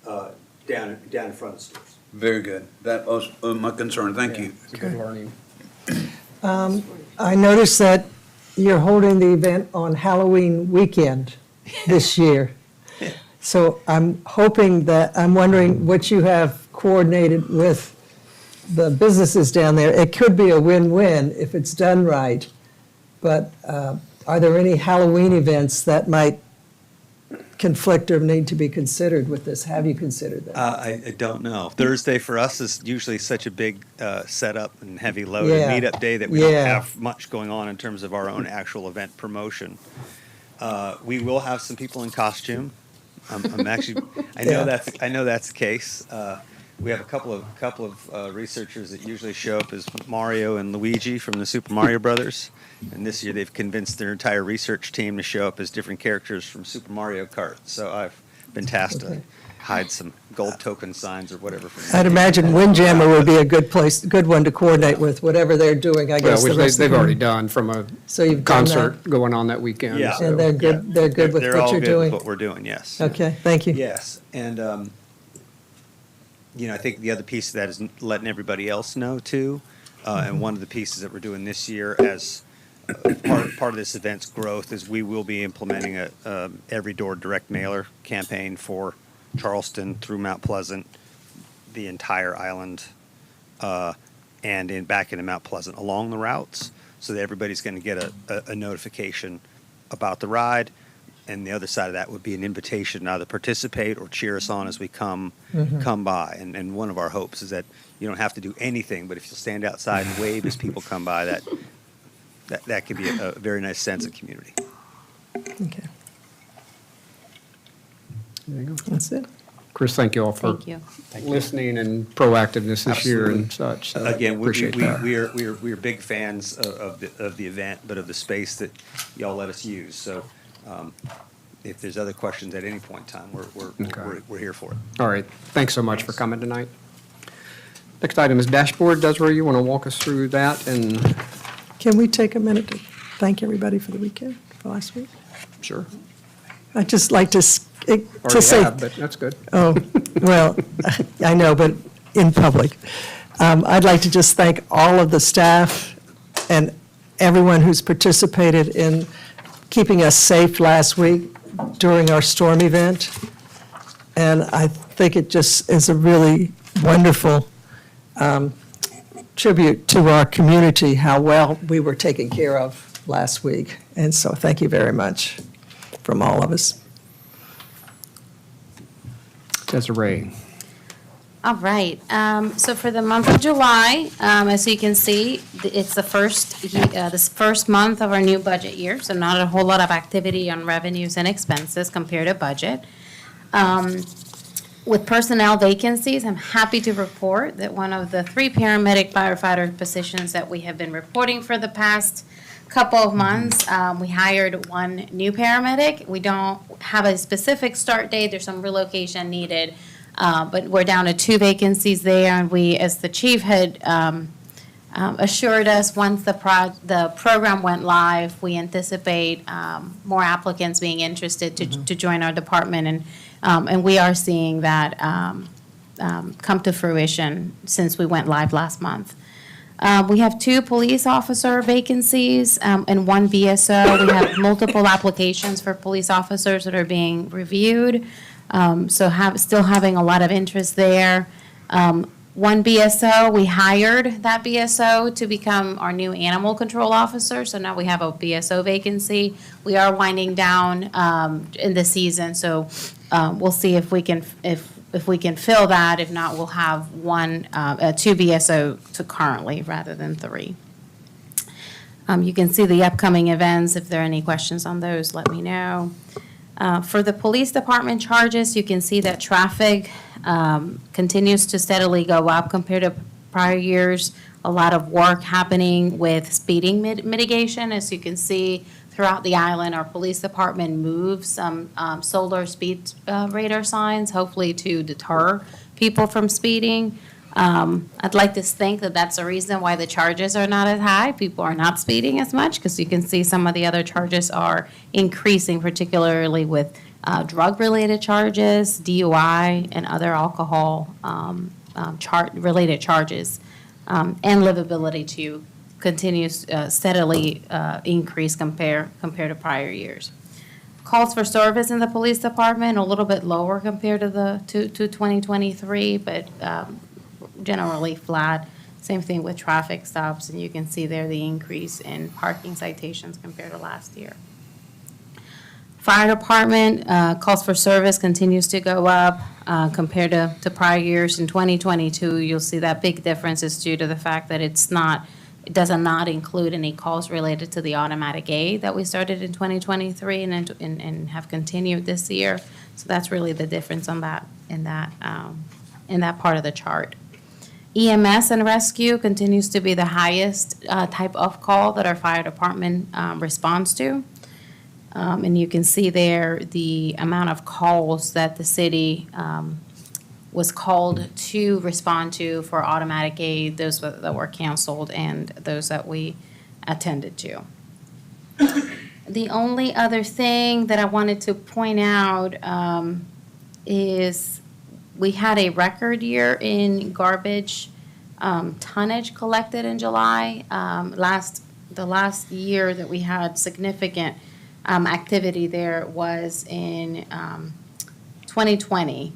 down in front of the stores. Very good. That was my concern. Thank you. It's a good learning. I noticed that you're holding the event on Halloween weekend this year. So I'm wondering what you have coordinated with the businesses down there. It could be a win-win if it's done right, but are there any Halloween events that might conflict or need to be considered with this? Have you considered that? I don't know. Thursday for us is usually such a big setup and heavy load Yeah. and meetup day that we don't Yeah. have much going on in terms of our own actual event promotion. We will have some people in costume. I'm actually, I know Yeah. that's the case. we have a couple of researchers that usually show up as Mario and Luigi from the Super Mario Brothers, and this year they've convinced their entire research team to show up as different characters from Super Mario Kart. So I've been tasked to hide some gold token signs or whatever. From I'd imagine Windjammer would be a good one to coordinate with, whatever they're doing, I Well, guess. which the rest of they've them. already done from a So you've done that. concert going on that weekend. Yeah. so- And they're good, they're good with They're what all you're good doing? with what we're doing, yes. Okay, thank you. Yes, and, I think the other piece of that is letting everybody else know too. And one of the pieces that we're doing this year as part of this event's growth is we will be implementing a every door direct mailer campaign for Charleston through Mount Pleasant, the entire island, and back into Mount Pleasant along the routes, so that everybody's going to get a notification about the ride. And the other side of that would be an invitation to either participate or cheer us on as we come by. And one of our hopes is that you don't have to do anything, but if you'll stand outside and wave as people come by, that could be a very nice sense of community. Okay, There you go. that's it. Chris, thank you all for Thank you. listening and proactiveness this year and such. So Again, appreciate that. we're big fans of the event, but of the space that y'all let us use. So if there's other questions at any point in time, we're here for it. All right, thanks so much for coming tonight. Next item is dashboard. Desiree, you want to walk us through that? And Can we take a minute to thank everybody for the weekend, for last week? sure, I'd just like to already say. have, but that's good. Oh, well, I know, but in public. I'd like to just thank all of the staff and everyone who's participated in keeping us safe last week during our storm event. And I think it just is a really wonderful tribute to our community, how well we were taken care of last week. And so thank you very much from all of us. Desiree. All right, so for the month of July, as you can see, it's this first month of our new budget year, so not a whole lot of activity on revenues and expenses compared to budget. With personnel vacancies, I'm happy to report that one of the 3 paramedic firefighter positions that we have been reporting for the past couple of months, we hired 1 new paramedic. We don't have a specific start date, there's some relocation needed. But we're down to 2 vacancies there, and we, as the chief had assured us, once the program went live, we anticipate more applicants being interested to join our department, and we are seeing that come to fruition since we went live last month. We have 2 police officer vacancies and 1 BSO. We have multiple applications for police officers that are being reviewed. Still having a lot of interest there. 1 BSO, we hired that BSO to become our new animal control officer, so now we have a BSO vacancy. We are winding down in the season, so we'll see if we can fill that. If not, we'll have 2 BSO to currently rather than 3. You can see the upcoming events. If there are any questions on those, let me know. For the police department charges, you can see that traffic continues to steadily go up compared to prior years. A lot of work happening with speeding mitigation. As you can see throughout the island, our police department moves some solar speed radar signs, hopefully to deter people from speeding. I'd like to think that that's the reason why the charges are not as high. People are not speeding as much, because you can see some of the other charges are increasing, particularly with drug-related charges, DUI, and other alcohol related charges. And livability too continues steadily increase compared to prior years. Calls for service in the police department a little bit lower compared to 2023, but generally flat. Same thing with traffic stops, and you can see there the increase in parking citations compared to last year. Fire department, calls for service continues to go up compared to prior years. In 2022, you'll see that big difference is due to the fact that it does not include any calls related to the automatic aid that we started in 2023 and have continued this year. So that's really the difference on that in that part of the chart. EMS and rescue continues to be the highest type of call that our fire department responds to. And you can see there the amount of calls that the city was called to respond to for automatic aid, those that were canceled and those that we attended to. The only other thing that I wanted to point out is we had a record year in garbage tonnage collected in July. The last year that we had significant activity there was in 2020,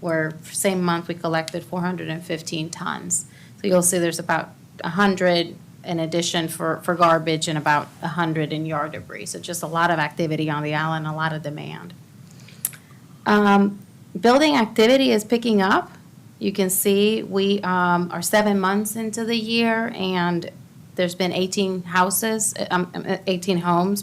where same month we collected 415 tons. So you'll see there's about 100 in addition for garbage and about 100 in yard debris. So just a lot of activity on the island, a lot of demand. Building activity is picking up. You can see we are 7 months into the year, and there's been 18 homes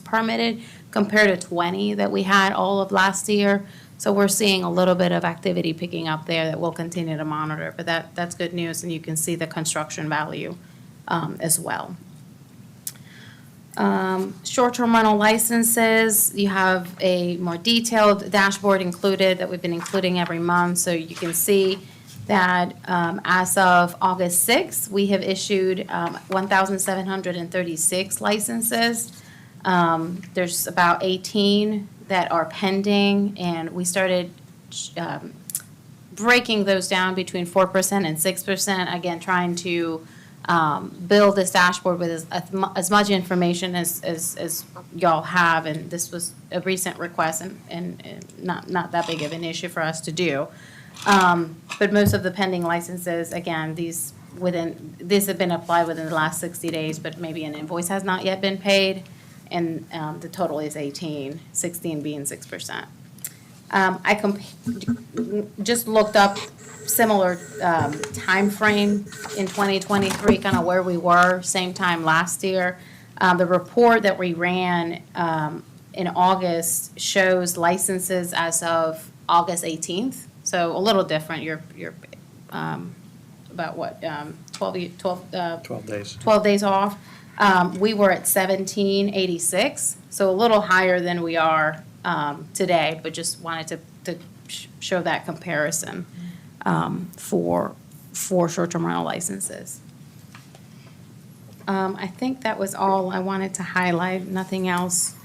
permitted compared to 20 that we had all of last year. So we're seeing a little bit of activity picking up there that we'll continue to monitor. But that's good news, and you can see the construction value as well. Short-term rental licenses, you have a more detailed dashboard included that we've been including every month. So you can see that as of August 6th, we have issued 1,736 licenses. There's about 18 that are pending, and we started breaking those down between 4% and 6%, again, trying to build this dashboard with as much information as y'all have, and this was a recent request and not that big of an issue for us to do. But most of the pending licenses, again, these have been applied within the last 60 days, but maybe an invoice has not yet been paid, and the total is 18, 16 being 6%. I just looked up similar time frame in 2023, kind of where we were same time last year. The report that we ran in August shows licenses as of August 18th, so a little different. You're about what 12 days. 12 days off. We were at 1786, so a little higher than we are today, but just wanted to show that comparison for short-term rental licenses. I think that was all I wanted to highlight. Nothing else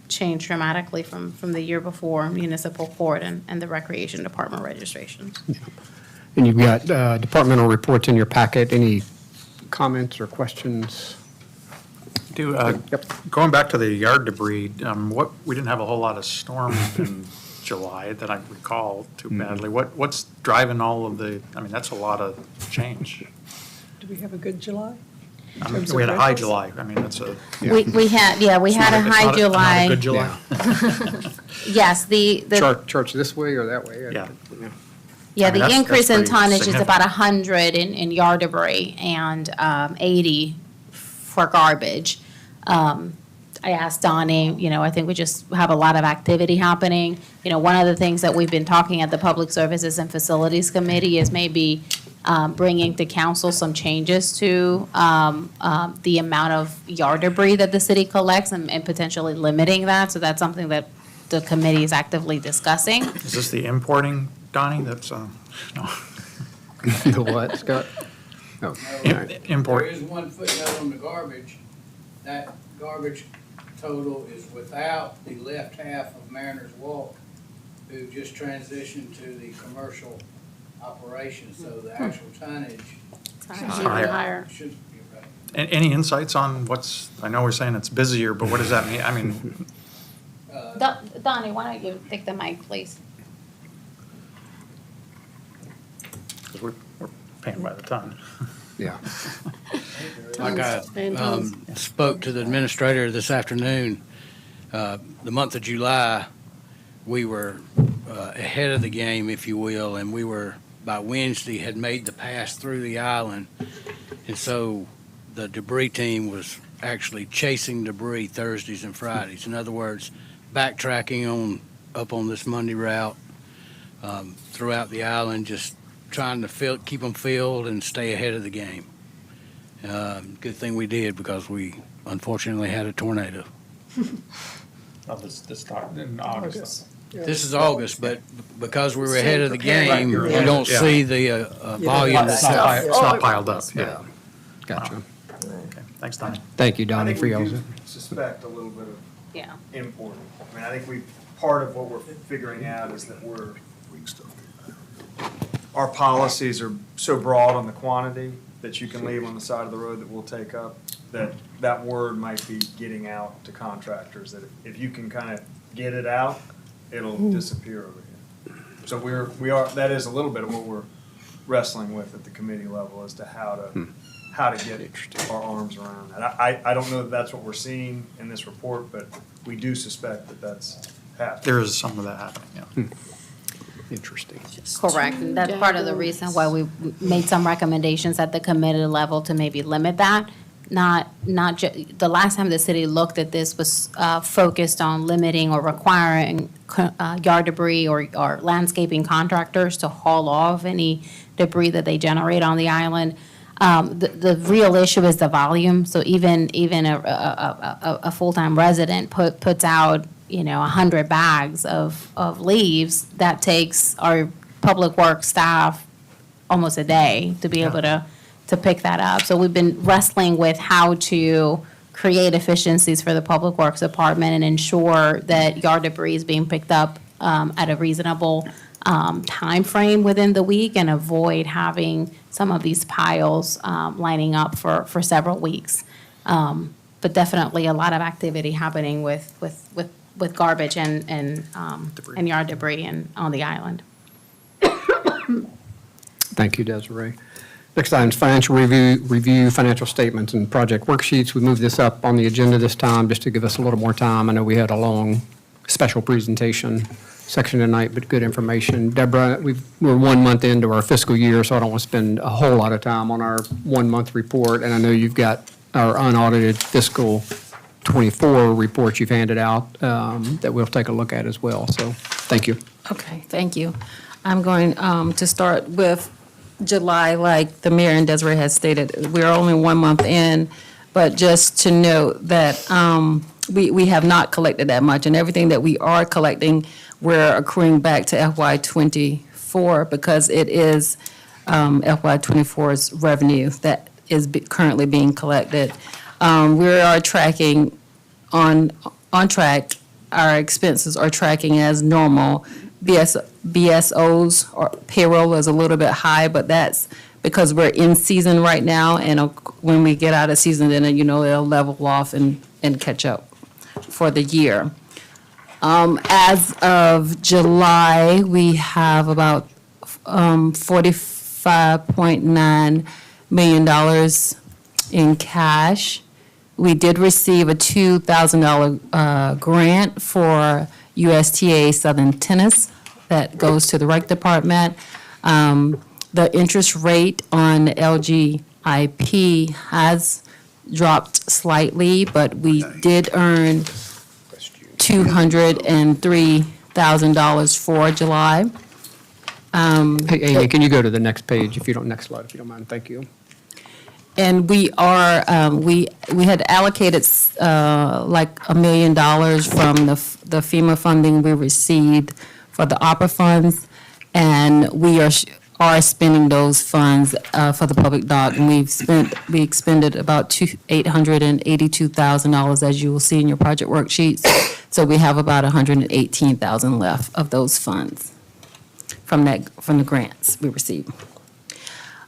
changed dramatically from the year before, municipal court and the recreation department registrations. And you've got departmental reports in your packet. Any comments or questions? Going back to the yard debris, we didn't have a whole lot of storms in July that I recall too badly. What's driving all of that's a lot of change. Do we have a good July? We had a high July. That's a. We had a high July. Not a good July. Yes, the Charts this way or that way? Yeah. Yeah, that's the increase in pretty tonnage is significant. about 100 in yard debris and 80 for garbage. I asked Donnie, I think we just have a lot of activity happening. One of the things that we've been talking at the Public Services and Facilities Committee is maybe bringing to council some changes to the amount of yard debris that the city collects and potentially limiting that. So that's something that the committee is actively discussing. Is this the importing, Donnie? That's, no. The what, Scott? Oh, all right. Import. There is one footnote on the garbage. That garbage total is without the left half of Mariners Walk, who just transitioned to the commercial operation, so the actual tonnage Higher. should be right. Any insights on I know we're saying it's busier, but what does that mean? Donnie, why don't you take the mic, please? 'Cause we're paying by the ton. Yeah. Like I spoke to the administrator this afternoon, the month of July, we were ahead of the game, if you will, and we were, by Wednesday, had made the pass through the island. And so the debris team was actually chasing debris Thursdays and Fridays. In other words, backtracking up on this Monday route, throughout the island, just trying to keep them filled and stay ahead of the game. Good thing we did, because we unfortunately had a tornado. This started in August. This is August, but because we were ahead of the game, you don't see the volume It's that's not piled up, yeah. Gotcha. Okay, thanks, Donnie. Thank you, I Donnie, think for we your. do suspect a little bit of Yeah. import. I mean, I think part of what we're figuring out is that our policies are so broad on the quantity that you can leave on the side of the road that we'll take up, that word might be getting out to contractors, that if you can kind of get it out, it'll disappear over here. So that is a little bit of what we're wrestling with at the committee level as to how to get our arms around that. I don't know that that's what we're seeing in this report, but we do suspect that that's happening. There is some of that happening, yeah. Interesting. Correct, and that's part of the reason why we made some recommendations at the committee level to maybe limit that. The last time the city looked at this was focused on limiting or requiring yard debris or landscaping contractors to haul off any debris that they generate on the island. The real issue is the volume, so even a full-time resident puts out 100 bags of leaves. That takes our public works staff almost a day to be able to pick that up. So we've been wrestling with how to create efficiencies for the public works department and ensure that yard debris is being picked up at a reasonable time frame within the week, and avoid having some of these piles lining up for several weeks. But definitely a lot of activity happening with garbage and yard debris on the island. Thank you, Desiree. Next item is financial review, financial statements and project worksheets. We moved this up on the agenda this time just to give us a little more time. I know we had a long special presentation section tonight, but good information. Deborah, we're 1 month into our fiscal year, so I don't want to spend a whole lot of time on our 1 month report. And I know you've got our unaudited fiscal 24 report you've handed out that we'll take a look at as well. So thank you. Okay, thank you. I'm going to start with July, like the mayor and Desiree has stated. We're only 1 month in, but just to note that we have not collected that much, and everything that we are collecting, we're accruing back to FY '24 because it is FY '24's revenue that is currently being collected. We are tracking on track. Our expenses are tracking as normal. BSOs or payroll is a little bit high, but that's because we're in season right now, and when we get out of season, then it'll level off and catch up for the year. As of July, we have about $45.9 million in cash. We did receive a $2,000 grant for USTA Southern Tennis that goes to the rec department. The interest rate on LGIP has dropped slightly, but we did earn $203,000 for July. Hey, Amy, can you go to the next page next slide, if you don't mind? Thank you. And we are, we had allocated like $1 million from the FEMA funding we received for the opera funds, and we are spending those funds for the public dock, and we expended about $882,000, as you will see in your project worksheets. So we have about $118,000 left of those funds from the grants we received.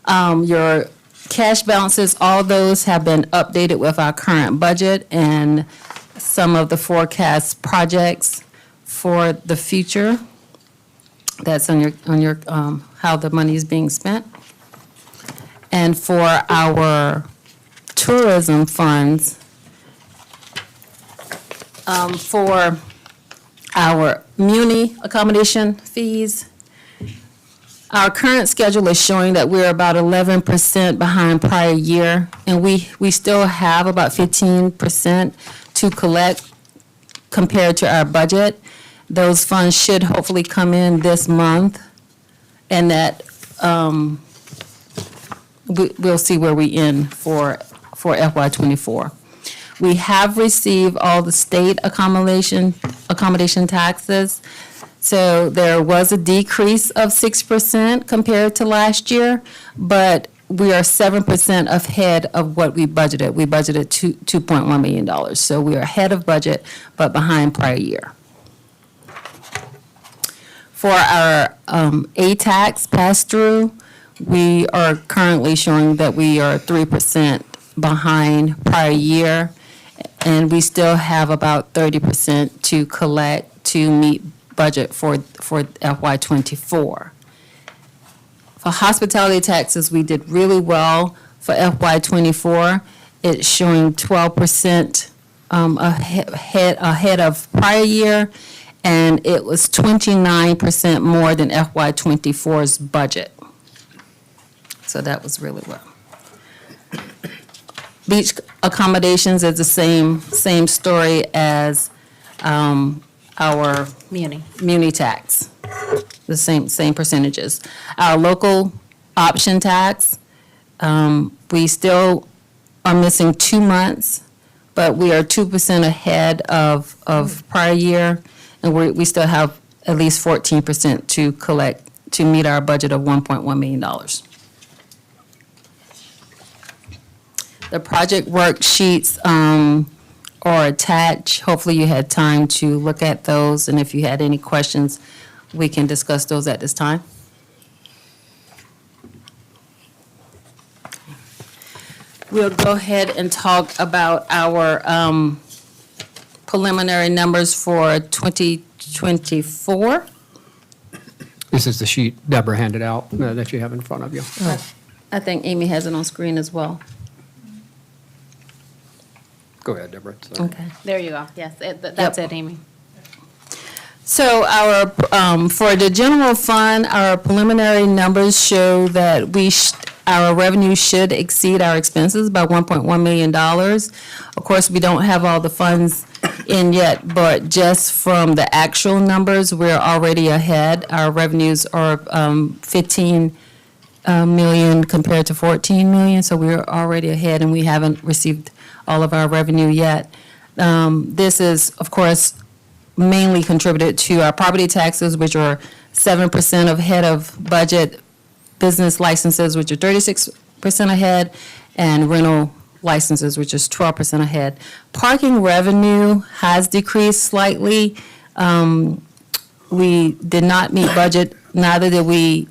Your cash balances, all those have been updated with our current budget and some of the forecast projects for the future. That's on your how the money is being spent. And for our tourism funds, for our muni accommodation fees, our current schedule is showing that we're about 11% behind prior year, and we still have about 15% to collect compared to our budget. Those funds should hopefully come in this month, and that we'll see where we end for FY '24. We have received all the state accommodation taxes. So there was a decrease of 6% compared to last year, but we are 7% ahead of what we budgeted. We budgeted $2.1 million. So we are ahead of budget, but behind prior year. For our A-tax pass-through, we are currently showing that we are 3% behind prior year, and we still have about 30% to collect to meet budget for FY '24. For hospitality taxes, we did really well for FY '24. It's showing 12% ahead of prior year, and it was 29% more than FY '24's budget. So that was really well. Beach accommodations is the same story as our muni tax, the same percentages. Our local option tax, we still are missing 2 months, but we are 2% ahead of prior year, and we still have at least 14% to collect to meet our budget of $1.1 million. The project worksheets are attached. Hopefully you had time to look at those, and if you had any questions, we can discuss those at this time. We'll go ahead and talk about our preliminary numbers for 2024. This is the sheet Deborah handed out that you have in front of you. I think Amy has it on screen as well. Go ahead, Deborah. Sorry. Okay. There you go. Yes, that's it, Amy. So our, for the general fund, our preliminary numbers show that our revenue should exceed our expenses by $1.1 million. Of course, we don't have all the funds in yet, but just from the actual numbers, we're already ahead. Our revenues are 15 million compared to 14 million, so we're already ahead, and we haven't received all of our revenue yet. This is, of course, mainly contributed to our property taxes, which are 7% ahead of budget, business licenses, which are 36% ahead, and rental licenses, which is 12% ahead. Parking revenue has decreased slightly. We did not meet budget, neither did we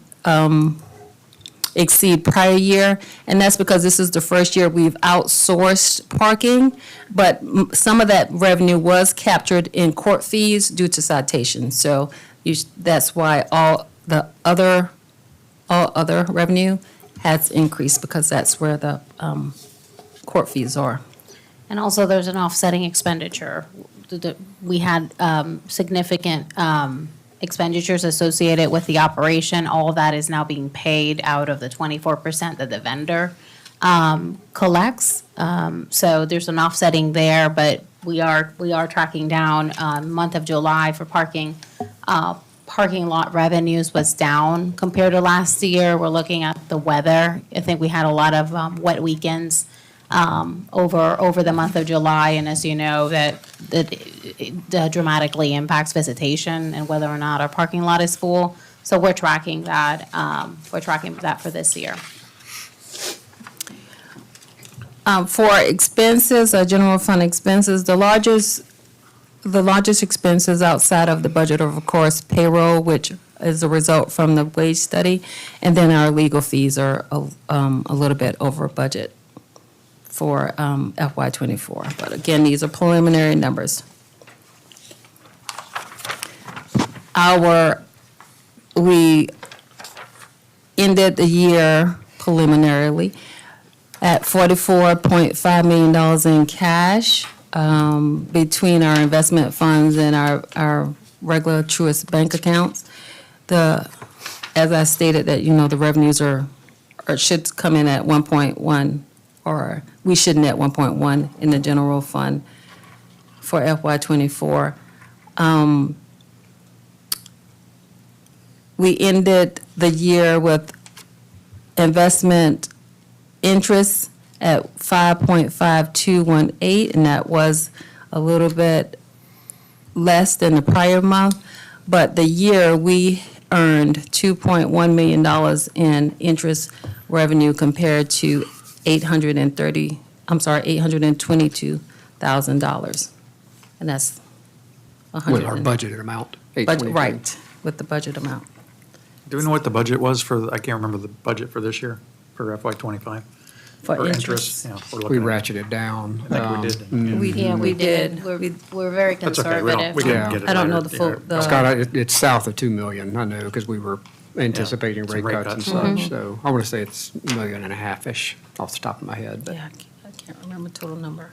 exceed prior year, and that's because this is the first year we've outsourced parking, but some of that revenue was captured in court fees due to citations. So that's why all other revenue has increased, because that's where the court fees are. And also, there's an offsetting expenditure. We had significant expenditures associated with the operation. All of that is now being paid out of the 24% that the vendor collects. So there's an offsetting there, but we are tracking down. Month of July for parking. Parking lot revenues was down compared to last year. We're looking at the weather. I think we had a lot of wet weekends over the month of July, and as you know, that dramatically impacts visitation and whether or not our parking lot is full. So we're tracking that. For this year. For expenses, general fund expenses, the largest expenses outside of the budget are, of course, payroll, which is a result from the wage study, and then our legal fees are a little bit over budget for FY '24. But again, these are preliminary numbers. We ended the year preliminarily at $44.5 million in cash between our investment funds and our regular Truist bank accounts. As I stated, that the revenues should come in at 1.1, or we should net 1.1 in the general fund for FY '24. we ended the year with investment interest at 5.5218, and that was a little bit less than the prior month. But the year, we earned $2.1 million in interest revenue compared to $822,000. And that's With our budgeted amount, But, 823. right, with the budget amount. Do we know what the budget was for, I can't remember the budget for this year, for FY '25? For interest. Yeah, we're We looking at- ratcheted down. I think we did. Yeah, We did. We're very That's okay, we conservative. can Yeah. get it I don't know later. the full, Yeah. Scott, the, it's south of 2 million, I know, because we were anticipating some rate rate cuts and cuts. Mm-hmm. such, so I want to say it's $1.5 million-ish off the top of my head, but. yeah, I can't remember total number.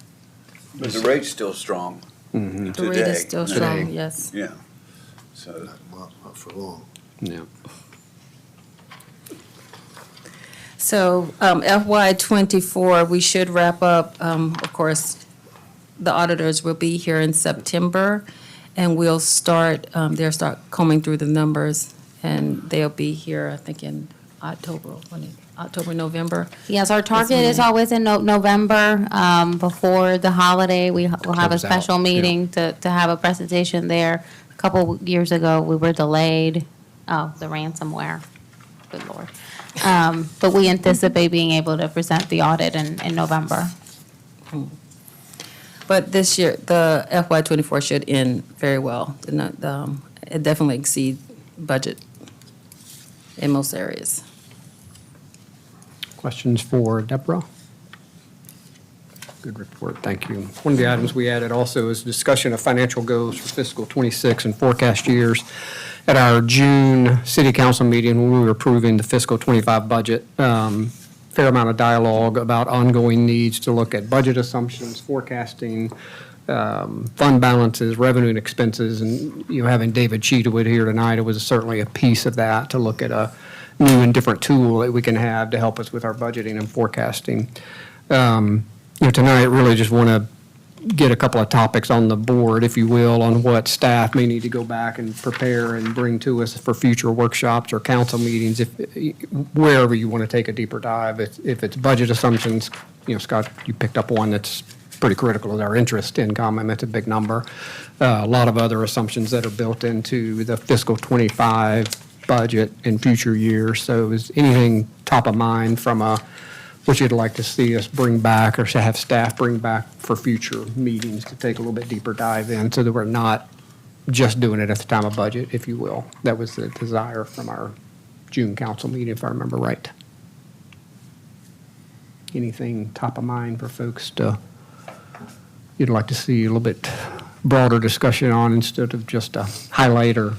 But the rate's still strong Mhm. The rate today. is still strong, yes. Yeah, so. Not for long. Yeah. So FY '24, we should wrap up, of course, the auditors will be here in September, and we'll start, they'll start combing through the numbers, and they'll be here, I think, in October, November. Yes, our target is always in November, before the holiday. We'll have a Close out, special yeah. meeting to have a presentation there. A couple years ago, we were delayed. Oh, the ransomware. Good Lord. But we anticipate being able to present the audit in November. But this year, the FY '24 should end very well. It definitely exceed budget in most areas. Questions for Deborah? Good report, thank you. One of the items we added also is discussion of financial goals for fiscal '26 and forecast years. At our June city council meeting, when we were approving the fiscal '25 budget, fair amount of dialogue about ongoing needs to look at budget assumptions, forecasting, fund balances, revenue and expenses, and, having David Cheetwood here tonight, it was certainly a piece of that, to look at a new and different tool that we can have to help us with our budgeting and forecasting. Tonight, really just want to get a couple of topics on the board, if you will, on what staff may need to go back and prepare and bring to us for future workshops or council meetings, wherever you want to take a deeper dive. If it's budget assumptions, Scott, you picked up one that's pretty critical of our interest income, and that's a big number. A lot of other assumptions that are built into the fiscal '25 budget in future years. So is anything top of mind from what you'd like to see us bring back or to have staff bring back for future meetings to take a little bit deeper dive in, so that we're not just doing it at the time of budget, if you will? That was the desire from our June council meeting, if I remember right. Anything top of mind for folks you'd like to see a little bit broader discussion on, instead of just a highlight or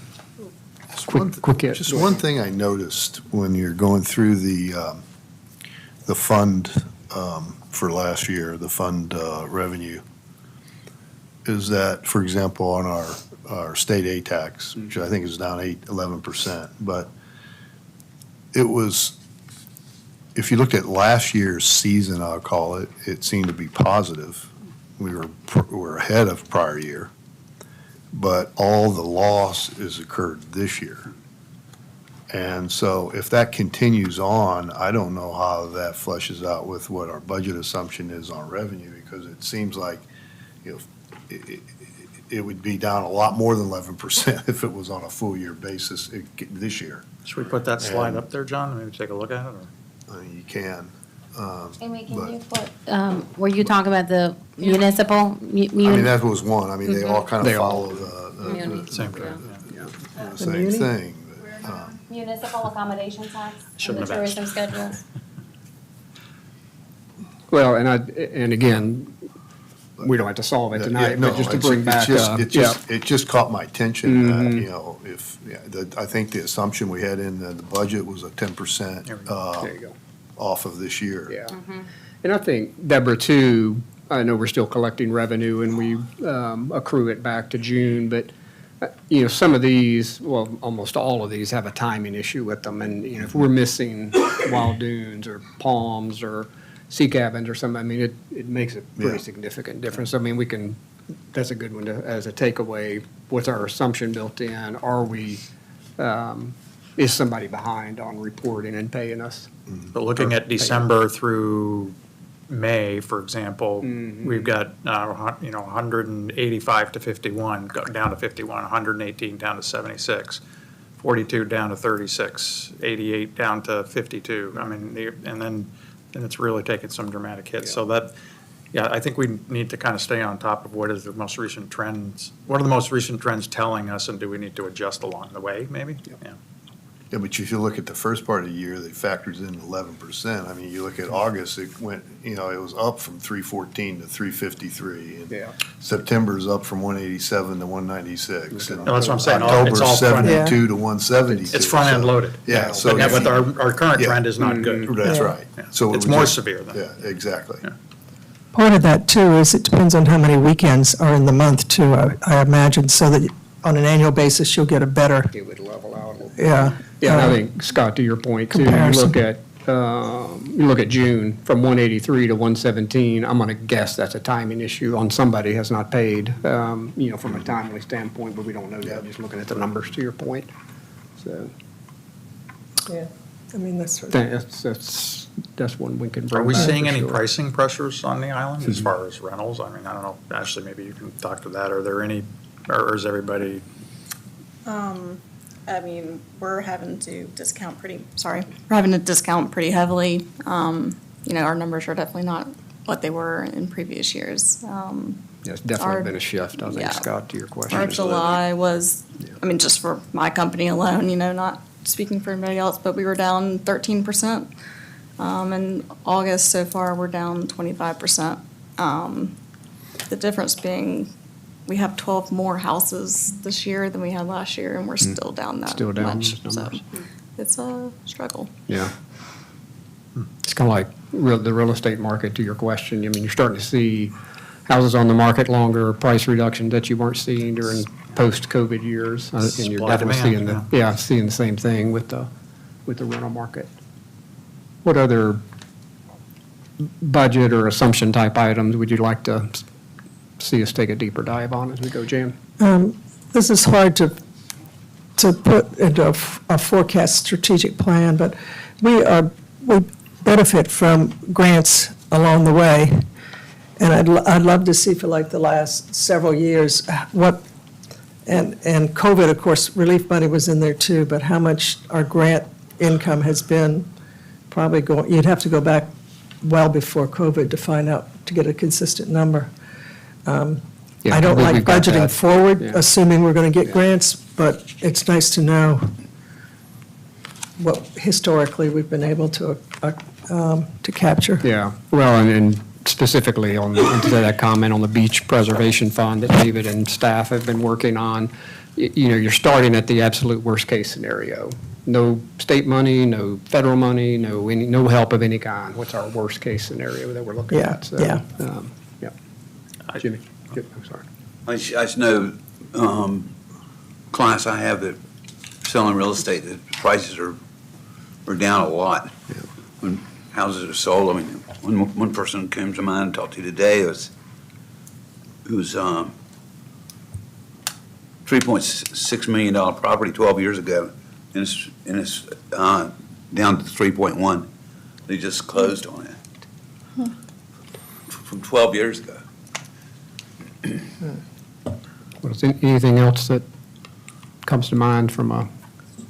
quick hit? Just one thing I noticed when you're going through the fund for last year, the fund revenue, is that, for example, on our state aid tax, which I think is down 11%, but it was, if you look at last year's season, I'll call it, it seemed to be positive. We were ahead of prior year, but all the loss has occurred this year. And so if that continues on, I don't know how that flushes out with what our budget assumption is on revenue, because it seems like, it would be down a lot more than 11% if it was on a full year basis this year. Should we put that slide up there, John, maybe take a look at it, or? You can. Amy, can but- you put, were you talking about the municipal? I mean, that was one. I mean, they all kind of They all- follow the Same same thing. Municipal accommodation tax and Shouldn't the have asked. tourism schedules. Well, and again, we don't have to solve it tonight, No, but just to it's- bring it's back, just- yeah. It just caught my attention that, Mhm. I think the assumption we had in the budget was a 10% There you go. off of this year. Yeah. And I think, Deborah, too, I know we're still collecting revenue and we accrue it back to June, but, some of these, well, almost all of these have a timing issue with them. And, if we're missing Wild Dunes or Palms or Sea Cabins or something, I mean, it makes a pretty Yeah. significant difference. I mean, that's a good one as a takeaway. What's our assumption built in? Are we is somebody behind on reporting and paying us? But looking at December through May, for example, we've got, 185 to 51, down to 51, 118 down to 76, 42 down to 36, 88 down to 52. I mean, and then it's really taken some dramatic hits. So that, yeah, I think we need to kind of stay on top of what are the most recent trends telling us, and do we need to adjust along the way, maybe? Yeah. Yeah, but if you look at the first part of the year, that factors in 11%. I mean, you look at August, it went, it was up from 314 to 353. And Yeah. September's up from 187 to 196. And No, that's what I'm saying. It's October's all front- 72 to 172. It's front-end So- loaded. Yeah, so. But our current Yeah. trend is not good. That's Yeah. right. Yeah. So it It's would more just- severe than. Yeah, exactly. Yeah. Part of that, too, is it depends on how many weekends are in the month, too, I imagine, so that on an annual basis, you'll get a better, It would level out a little. yeah. Yeah, and I think, Scott, to your point, too, Comparison. you look at June, from 183 to 117, I'm going to guess that's a timing issue on somebody has not paid, from a timely standpoint, but we don't know that, just looking at the numbers, to your point. So, Yeah, I mean, that's. that's one we can bring Are we back seeing for any sure. pricing pressures on the island as far as rentals? I mean, I don't know, Ashley, maybe you can talk to that. Are there any, or is everybody, I mean, we're having to discount pretty heavily. Our numbers are definitely not what they were in previous years. Yeah, it's definitely our- been a shift, I think, yeah. Scott, to your question. Our July was, I mean, just for my company alone, not speaking for anybody else, but we were down 13%. In August so far, we're down 25%. The difference being, we have 12 more houses this year than we had last year, and we're still down that much. Still down those So numbers. it's a struggle. Yeah. It's kind of like the real estate market, to your question. I mean, you're starting to see houses on the market longer, price reductions that you weren't seeing during post-COVID years. And you're Supply, definitely demand, seeing seeing the same thing with the rental market. What other budget or assumption type items would you like to see us take a deeper dive on as we go, Jan? This is hard to put into a forecast strategic plan, but we benefit from grants along the way. And I'd love to see for like the last several years and COVID, of course, relief money was in there too, but how much our grant income has been probably you'd have to go back well before COVID to find out, to get a consistent number. Yeah, I don't we've like got budgeting that. forward, Yeah. assuming we're going to get grants, but it's nice to know what historically we've been able to capture. Yeah, well, and specifically into that comment on the beach preservation fund that David and staff have been working on, you're starting at the absolute worst-case scenario. No state money, no federal money, no help of any kind. What's our worst-case scenario that we're looking Yeah, at? So, yeah. Yeah. Jimmy, I'm sorry. I just know, clients I have that selling real estate, the prices are down a lot. When houses are sold, I mean, one person came to mind and talked to today, who was $3.6 million property 12 years ago, and it's down to 3.1. They just closed on it from 12 years ago. Well, is there anything else that comes to mind from a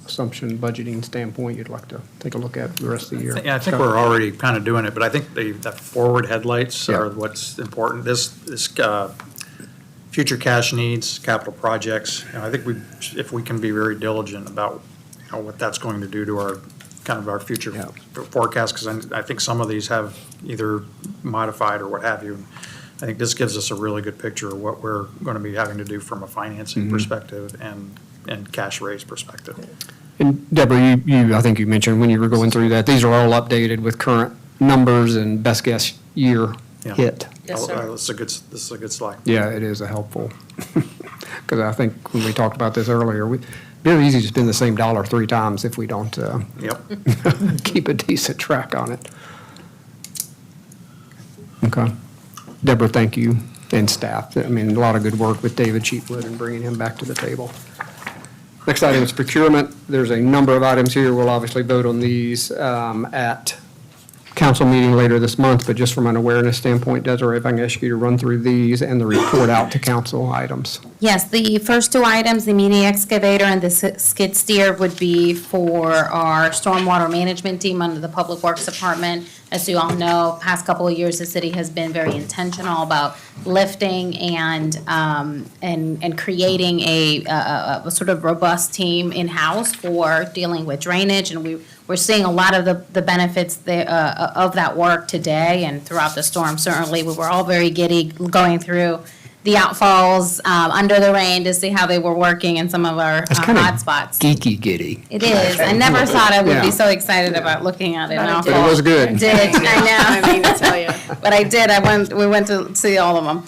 assumption budgeting standpoint you'd like to take a look at for the rest of the year? Yeah, I think we're already kind of doing it, but I think the forward headlights Yeah. are what's important. This future cash needs, capital projects, I think if we can be very diligent about, what that's going to do to our future Yeah. forecast, because I think some of these have either modified or what have you. I think this gives us a really good picture of what we're going to be having to do from a financing perspective and cash raise perspective. And Deborah, I think you mentioned when you were going through that, these are all updated with current numbers and best guess year Yeah. hit. Yes, sir. This is a good slide. Yeah, it is a helpful, because I think when we talked about this earlier, very easy to spend the same dollar 3 times if we don't Yep. keep a decent track on it. Okay. Deborah, thank you, and staff. I mean, a lot of good work with David Cheatwood and bringing him back to the table. Next item is procurement. There's a number of items here. We'll obviously vote on these at council meeting later this month, but just from an awareness standpoint, Desiree, if I can ask you to run through these and the report out to council items. Yes, the first two items, the mini excavator and the skid steer, would be for our stormwater management team under the Public Works Department. As you all know, past couple of years, the city has been very intentional about lifting and creating a sort of robust team in-house for dealing with drainage, and we're seeing a lot of the benefits of that work today and throughout the storm. Certainly, we were all very giddy going through the outfalls under the rain to see how they were working in some of our hot spots. Geeky giddy. It is. I never thought I would Yeah. be so excited about looking at an outfall. But it was good. I did, I know. I mean to tell you. But I did. We went to see all of them.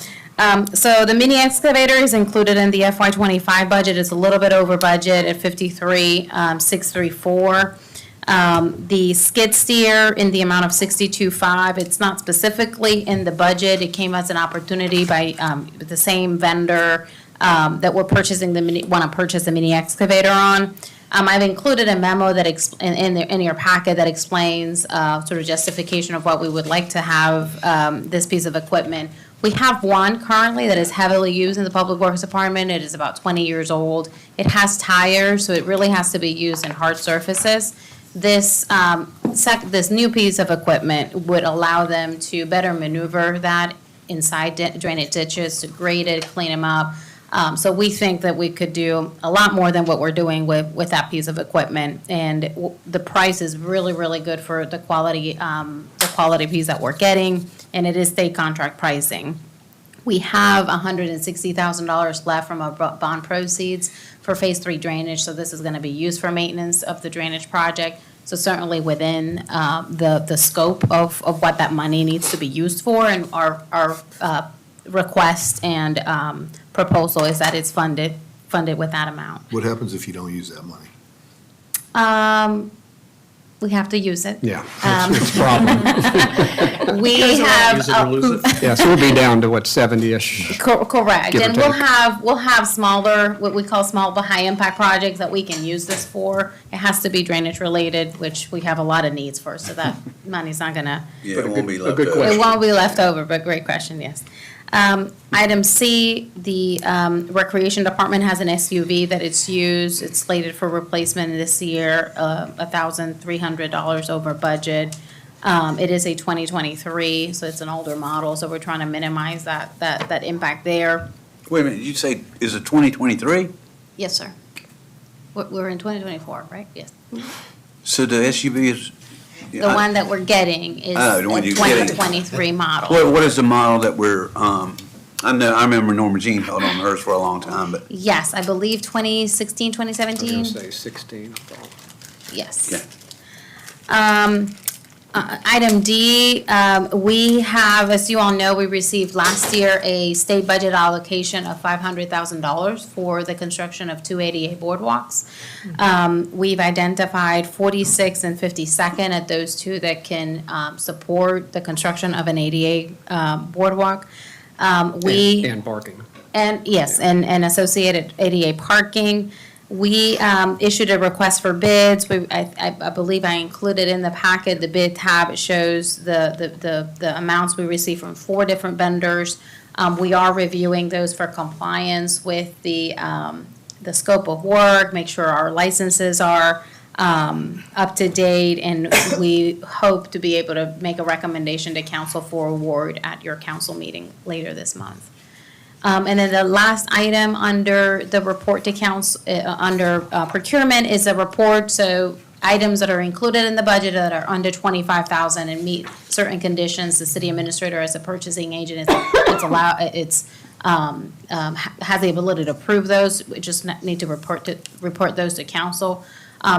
So the mini excavator is included in the FY25 budget. It's a little bit over budget at 53,634. The skid steer in the amount of 62.5. It's not specifically in the budget. It came as an opportunity by the same vendor that we're purchasing want to purchase the mini excavator on. I've included a memo that in your packet that explains sort of justification of what we would like to have this piece of equipment. We have one currently that is heavily used in the Public Works Department. It is about 20 years old. It has tires, so it really has to be used in hard surfaces. This new piece of equipment would allow them to better maneuver that inside drainage ditches, to grade it, clean them up. So we think that we could do a lot more than what we're doing with that piece of equipment. And the price is really, really good for the quality piece that we're getting, and it is state contract pricing. We have $160,000 left from our bond proceeds for Phase 3 drainage, so this is going to be used for maintenance of the drainage project. So certainly within the scope of what that money needs to be used for, and our request and proposal is that it's funded with that amount. What happens if you don't use that money? We have to use it. Yeah, it's a problem. We have. Yeah, so we'll be down to what, 70-ish? Correct, Give or and we'll have smaller, what we call small but high impact projects that we can use this for. It has to be drainage related, which we have a lot of needs for, so that money's not gonna, Yeah, it won't be left good over. question. it won't be left over, but great question, yes. Item C, the Recreation Department has an SUV that it's used. It's slated for replacement this year, $1,300 over budget. It is a 2023, so it's an older model, so we're trying to minimize that impact there. Wait a minute, you say, is it 2023? Yes, sir. We're in 2024, right? Yes. So the SUV is? The one that we're getting is Oh, a the one you're getting. 2023 model. What is the model that we're, I remember Norma Jean held on to hers for a long time, but, Yes, I believe 2016, 2017. say 16, I thought. Yes. okay. Item D, we have, as you all know, we received last year a state budget allocation of $500,000 for the construction of 2 ADA boardwalks. We've identified 46 and 52nd at those two that can support the construction of an ADA boardwalk. And parking. And, yes, and associated ADA parking. We issued a request for bids. I believe I included in the packet, the bid tab. It shows the amounts we received from 4 different vendors. We are reviewing those for compliance with the scope of work, make sure our licenses are up to date, and we hope to be able to make a recommendation to council for award at your council meeting later this month. And then the last item under the report to council, under procurement, is a report, so items that are included in the budget that are under $25,000 and meet certain conditions, the city administrator as a purchasing agent has the ability to approve those. We just need to report those to council.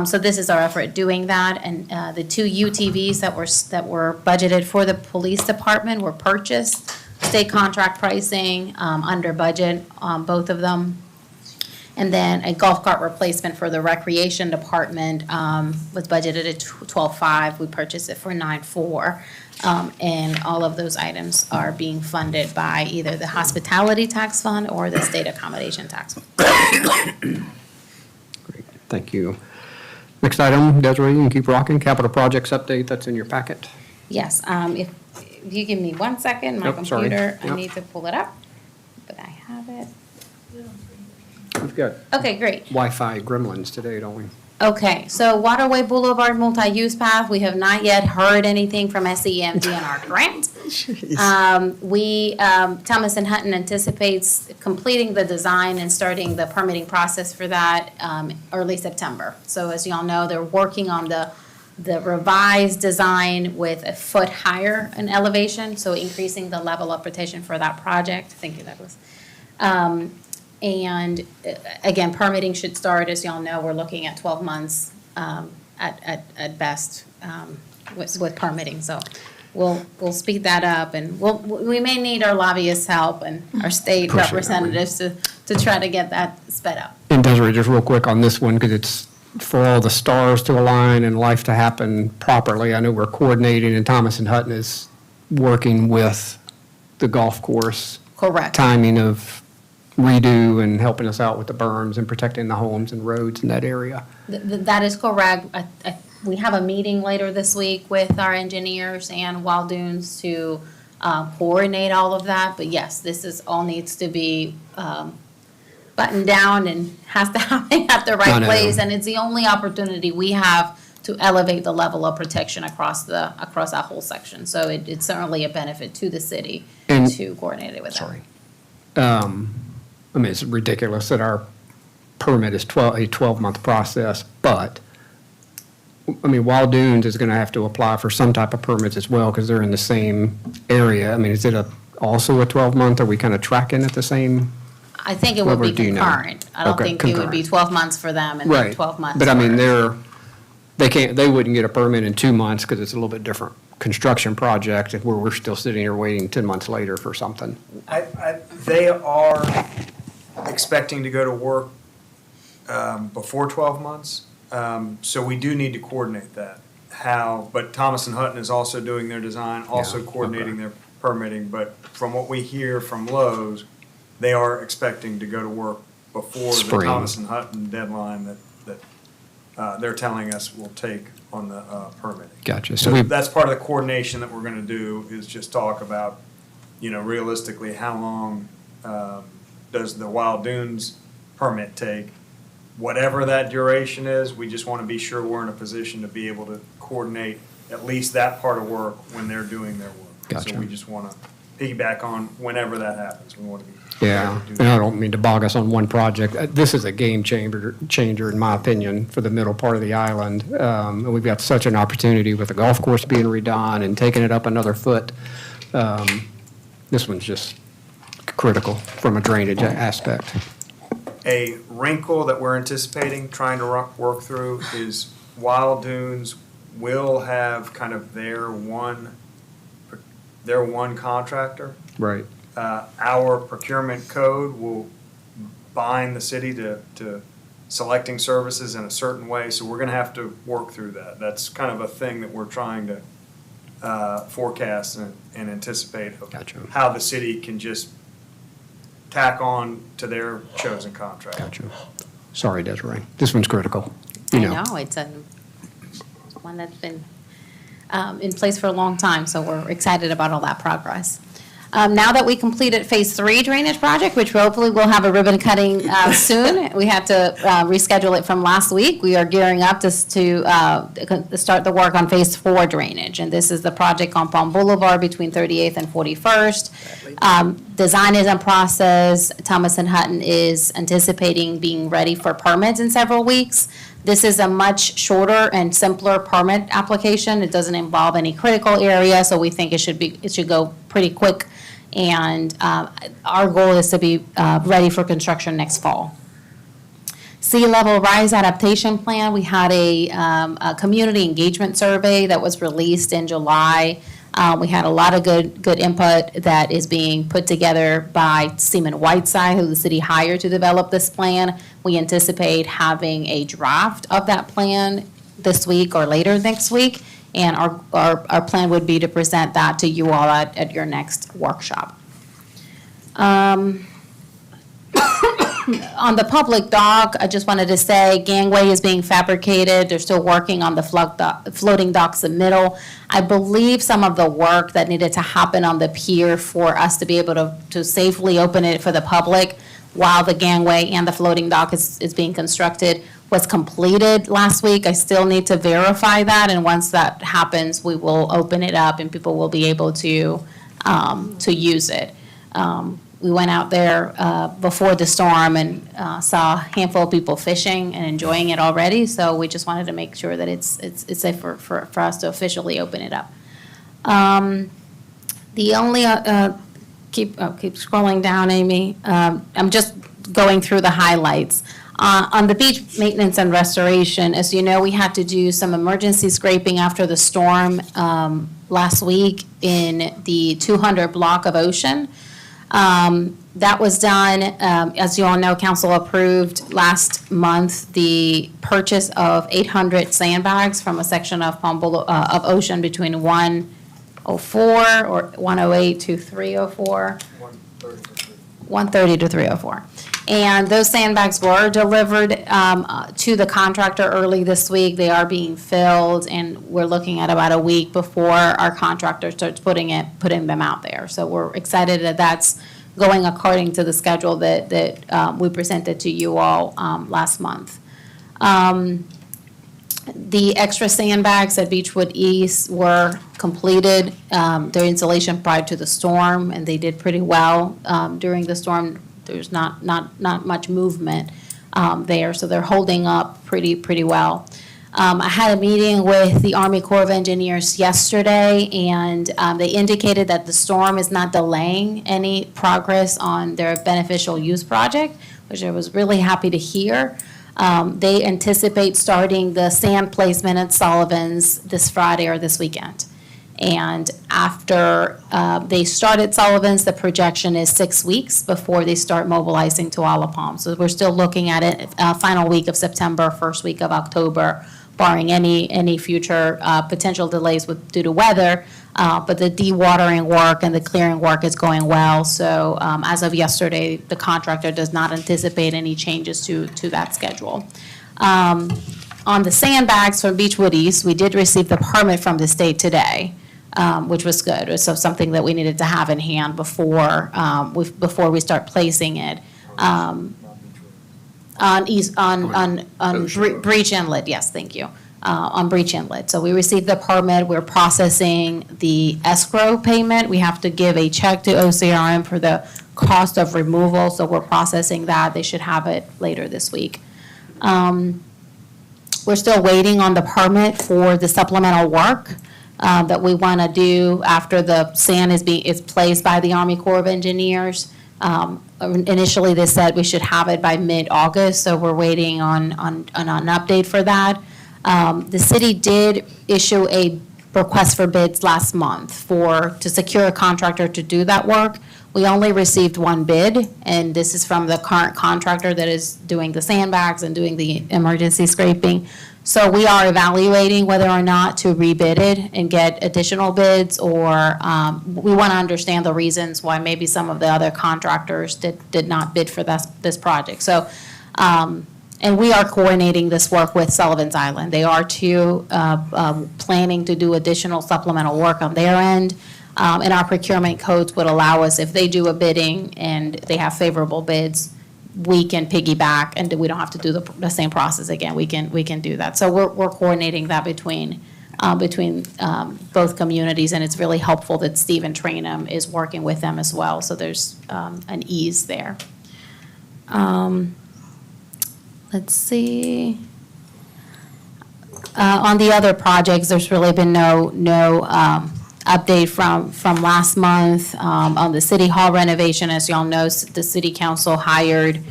So this is our effort at doing that, and the 2 UTVs that were budgeted for the police department were purchased. State contract pricing, under budget, both of them. And then a golf cart replacement for the recreation department was budgeted at $12,500. We purchased it for $9,400. And all of those items are being funded by either the hospitality tax fund or the state accommodation tax fund. Great. Thank you. Next item, Desiree, you can keep rocking. Capital projects update, that's in your packet. Yes, if you give me 1 second, my Yep, sorry. computer, I Yep. need to pull it up, but I have it. We've got Okay, great. Wi-Fi gremlins today, don't we? Okay, so Waterway Boulevard multi-use path, we have not yet heard anything from SEM DNR grant. Thomas and Hutton anticipates completing the design and starting the permitting process for that early September. So as you all know, they're working on the revised design with a foot higher in elevation, so increasing the level of protection for that project. Thank you, Douglas. And again, permitting should start, as y'all know, we're looking at 12 months at best with permitting. So we'll speed that up, and we may need our lobbyists' help and our state Appreciate that, representatives to try to get that sped up. And Desiree, just real quick on this one, because it's for all the stars to align and life to happen properly. I know we're coordinating, and Thomas and Hutton is working with the golf course. Correct. Timing of redo and helping us out with the berms and protecting the homes and roads in that area. That is correct. We have a meeting later this week with our engineers and Wild Dunes to coordinate all of that. But yes, this is all needs to be buttoned down and has to happen at the right place. And it's the only opportunity we have to elevate the level of protection across that whole section. So it's certainly a benefit to the city to coordinate it with them. Sorry. I mean, it's ridiculous that our permit is a 12-month process, but, I mean, Wild Dunes is going to have to apply for some type of permits as well because they're in the same area. I mean, is it also a 12-month? Are we kind of tracking at the same? I think it would be do you know? concurrent. I don't Okay, think it would be 12 months for them and then Right. 12 months. But I mean, for- they wouldn't get a permit in 2 months because it's a little bit different construction project where we're still sitting here waiting 10 months later for something. They are expecting to go to work before 12 months, so we do need to coordinate that. But Thomas and Hutton is also doing their design, also coordinating their permitting, but from what we hear from Lowe's, they are expecting to go to work before the Spring. Thomas and Hutton deadline that they're telling us will take on the permitting. Gotcha. So that's part of the coordination that we're gonna do, is just talk about, realistically, how long does the Wild Dunes permit take? Whatever that duration is, we just wanna be sure we're in a position to be able to coordinate at least that part of work when they're doing their work. Gotcha. So we just wanna piggyback on whenever that happens, we wanna be. Yeah, prepared to do and I that. don't mean to bog us on one project. This is a game changer, in my opinion, for the middle part of the island. And we've got such an opportunity with the golf course being redone and taking it up another foot. This one's just critical from a drainage aspect. A wrinkle that we're anticipating, trying to work through, is Wild Dunes will have kind of their one contractor. Right. Our procurement code will bind the city to selecting services in a certain way, so we're gonna have to work through that. That's kind of a thing that we're trying to forecast and anticipate of Gotcha. how the city can just tack on to their chosen contract. Gotcha. Sorry, Desiree. This one's critical. I know, it's one that's been in place for a long time, so we're excited about all that progress. Now that we completed Phase 3 drainage project, which hopefully we'll have a ribbon cutting soon, we had to reschedule it from last week. We are gearing up to start the work on Phase 4 drainage, and this is the project on Palm Boulevard between 38th and 41st. Design is in process. Thomas and Hutton is anticipating being ready for permits in several weeks. This is a much shorter and simpler permit application. It doesn't involve any critical area, so we think it should go pretty quick. And our goal is to be ready for construction next fall. Sea level rise adaptation plan, we had a community engagement survey that was released in July. We had a lot of good input that is being put together by Seaman Whiteside, who the city hired to develop this plan. We anticipate having a draft of that plan this week or later next week. And our plan would be to present that to you all at your next workshop. On the public dock, I just wanted to say gangway is being fabricated. They're still working on the floating dock submittal. I believe some of the work that needed to happen on the pier for us to be able to safely open it for the public while the gangway and the floating dock is being constructed was completed last week. I still need to verify that, and once that happens, we will open it up and people will be able to use it. We went out there before the storm and saw a handful of people fishing and enjoying it already. So we just wanted to make sure that it's safe for us to officially open it up. The only keep scrolling down, Amy. I'm just going through the highlights. On the beach maintenance and restoration, as you know, we had to do some emergency scraping after the storm last week in the 200 block of Ocean. That was done, as you all know, council approved last month the purchase of 800 sandbags from a section of of Ocean between 104 or 108 to 304. 130 to 304. And those sandbags were delivered to the contractor early this week. They are being filled, and we're looking at about a week before our contractor starts putting them out there. So we're excited that that's going according to the schedule that we presented to you all last month. The extra sandbags at Beechwood East were completed, their installation prior to the storm, and they did pretty well during the storm. There's not much movement there, so they're holding up pretty well. I had a meeting with the Army Corps of Engineers yesterday, and they indicated that the storm is not delaying any progress on their beneficial use project, which I was really happy to hear. They anticipate starting the sand placement at Sullivan's this Friday or this weekend. And after they start at Sullivan's, the projection is 6 weeks before they start mobilizing to Alapalm. So we're still looking at it final week of September, first week of October, barring any future potential delays due to weather. But the dewatering work and the clearing work is going well. So as of yesterday, the contractor does not anticipate any changes to that schedule. On the sandbags from Beechwood East, we did receive the permit from the state today, which was good. So something that we needed to have in hand before we start placing it. On Breach Inlet, yes, thank you. On Breach Inlet. So we received the permit. We're processing the escrow payment. We have to give a check to OCRM for the cost of removal. So we're processing that. They should have it later this week. We're still waiting on the permit for the supplemental work that we want to do after the sand is placed by the Army Corps of Engineers. Initially, they said we should have it by mid-August, so we're waiting on an update for that. The city did issue a request for bids last month to secure a contractor to do that work. We only received one bid, and this is from the current contractor that is doing the sandbags and doing the emergency scraping. So we are evaluating whether or not to rebid it and get additional bids, or we want to understand the reasons why maybe some of the other contractors did not bid for this project. So, and we are coordinating this work with Sullivan's Island. They are too planning to do additional supplemental work on their end. And our procurement codes would allow us, if they do a bidding and they have favorable bids, we can piggyback and we don't have to do the same process again. We can do that. So we're coordinating that between both communities, and it's really helpful that Stephen Trainum is working with them as well. So there's an ease there. Let's see. On the other projects, there's really been no update from last month. On the City Hall renovation, as y'all know, the City Council hired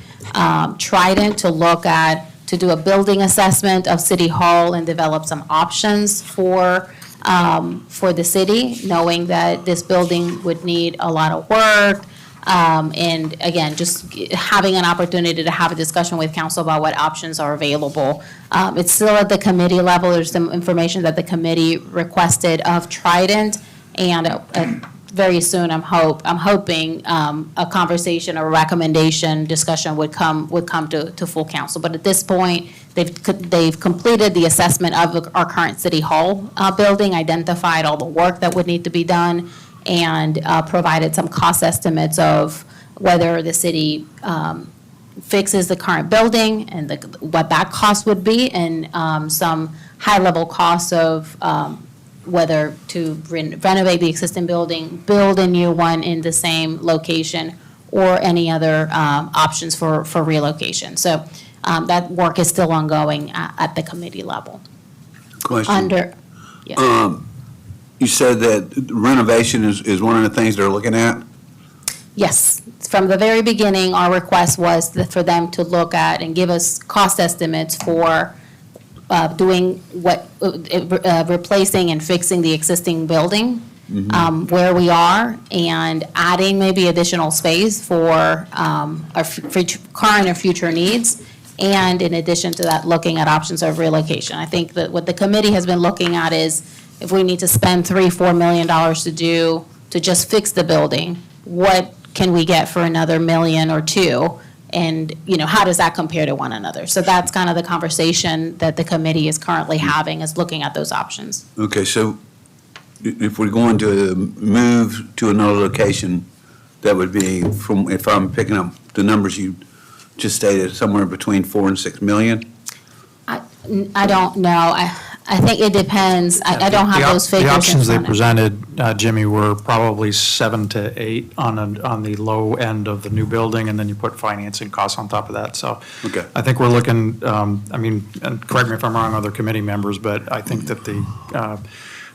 Trident to do a building assessment of City Hall and develop some options for the city, knowing that this building would need a lot of work. And again, just having an opportunity to have a discussion with council about what options are available. It's still at the committee level. There's some information that the committee requested of Trident, and very soon, I'm hoping a conversation or a recommendation discussion would come to full council. But at this point, they've completed the assessment of our current city hall building, identified all the work that would need to be done, and provided some cost estimates of whether the city fixes the current building and what that cost would be, and some high-level costs of whether to renovate the existing building, build a new one in the same location, or any other options for relocation. So that work is still ongoing at the committee level. Question. Yes. You said that renovation is one of the things they're looking at? Yes, from the very beginning, our request was for them to look at and give us cost estimates for doing replacing and fixing the existing building where we are, and adding maybe additional space for our current or future needs. And in addition to that, looking at options of relocation. I think that what the committee has been looking at is if we need to spend $3-4 million to just fix the building, what can we get for another $1 million or $2 million? And, how does that compare to one another? So that's kind of the conversation that the committee is currently having, is looking at those options. Okay, so if we're going to move to another location, that would be from, if I'm picking up the numbers you just stated, somewhere between 4 and 6 million? I don't know. I think it depends. I don't have those figures The in options they front of me. presented, Jimmy, were probably 7 to 8 on the low end of the new building, and then you put financing costs on top of that. So Okay. I think we're looking, and correct me if I'm wrong, other committee members, but I think that the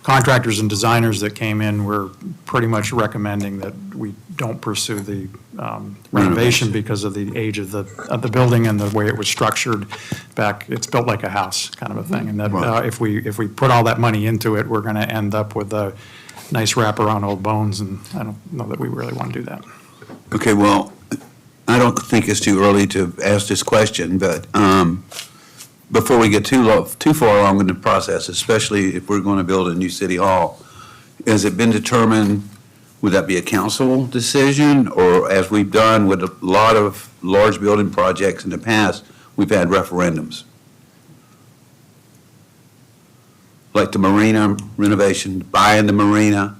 contractors and designers that came in were pretty much recommending that we don't pursue the renovation because of the age of the building and the way it was structured back. It's built like a house, kind of a thing. And that Right. if we put all that money into it, we're going to end up with a nice wrapper on old bones, and I don't know that we really want to do that. Okay, well, I don't think it's too early to ask this question, but before we get too far along in the process, especially if we're going to build a new city hall, has it been determined, would that be a council decision, or as we've done with a lot of large building projects in the past, we've had referendums? Like the marina renovation, buying the marina,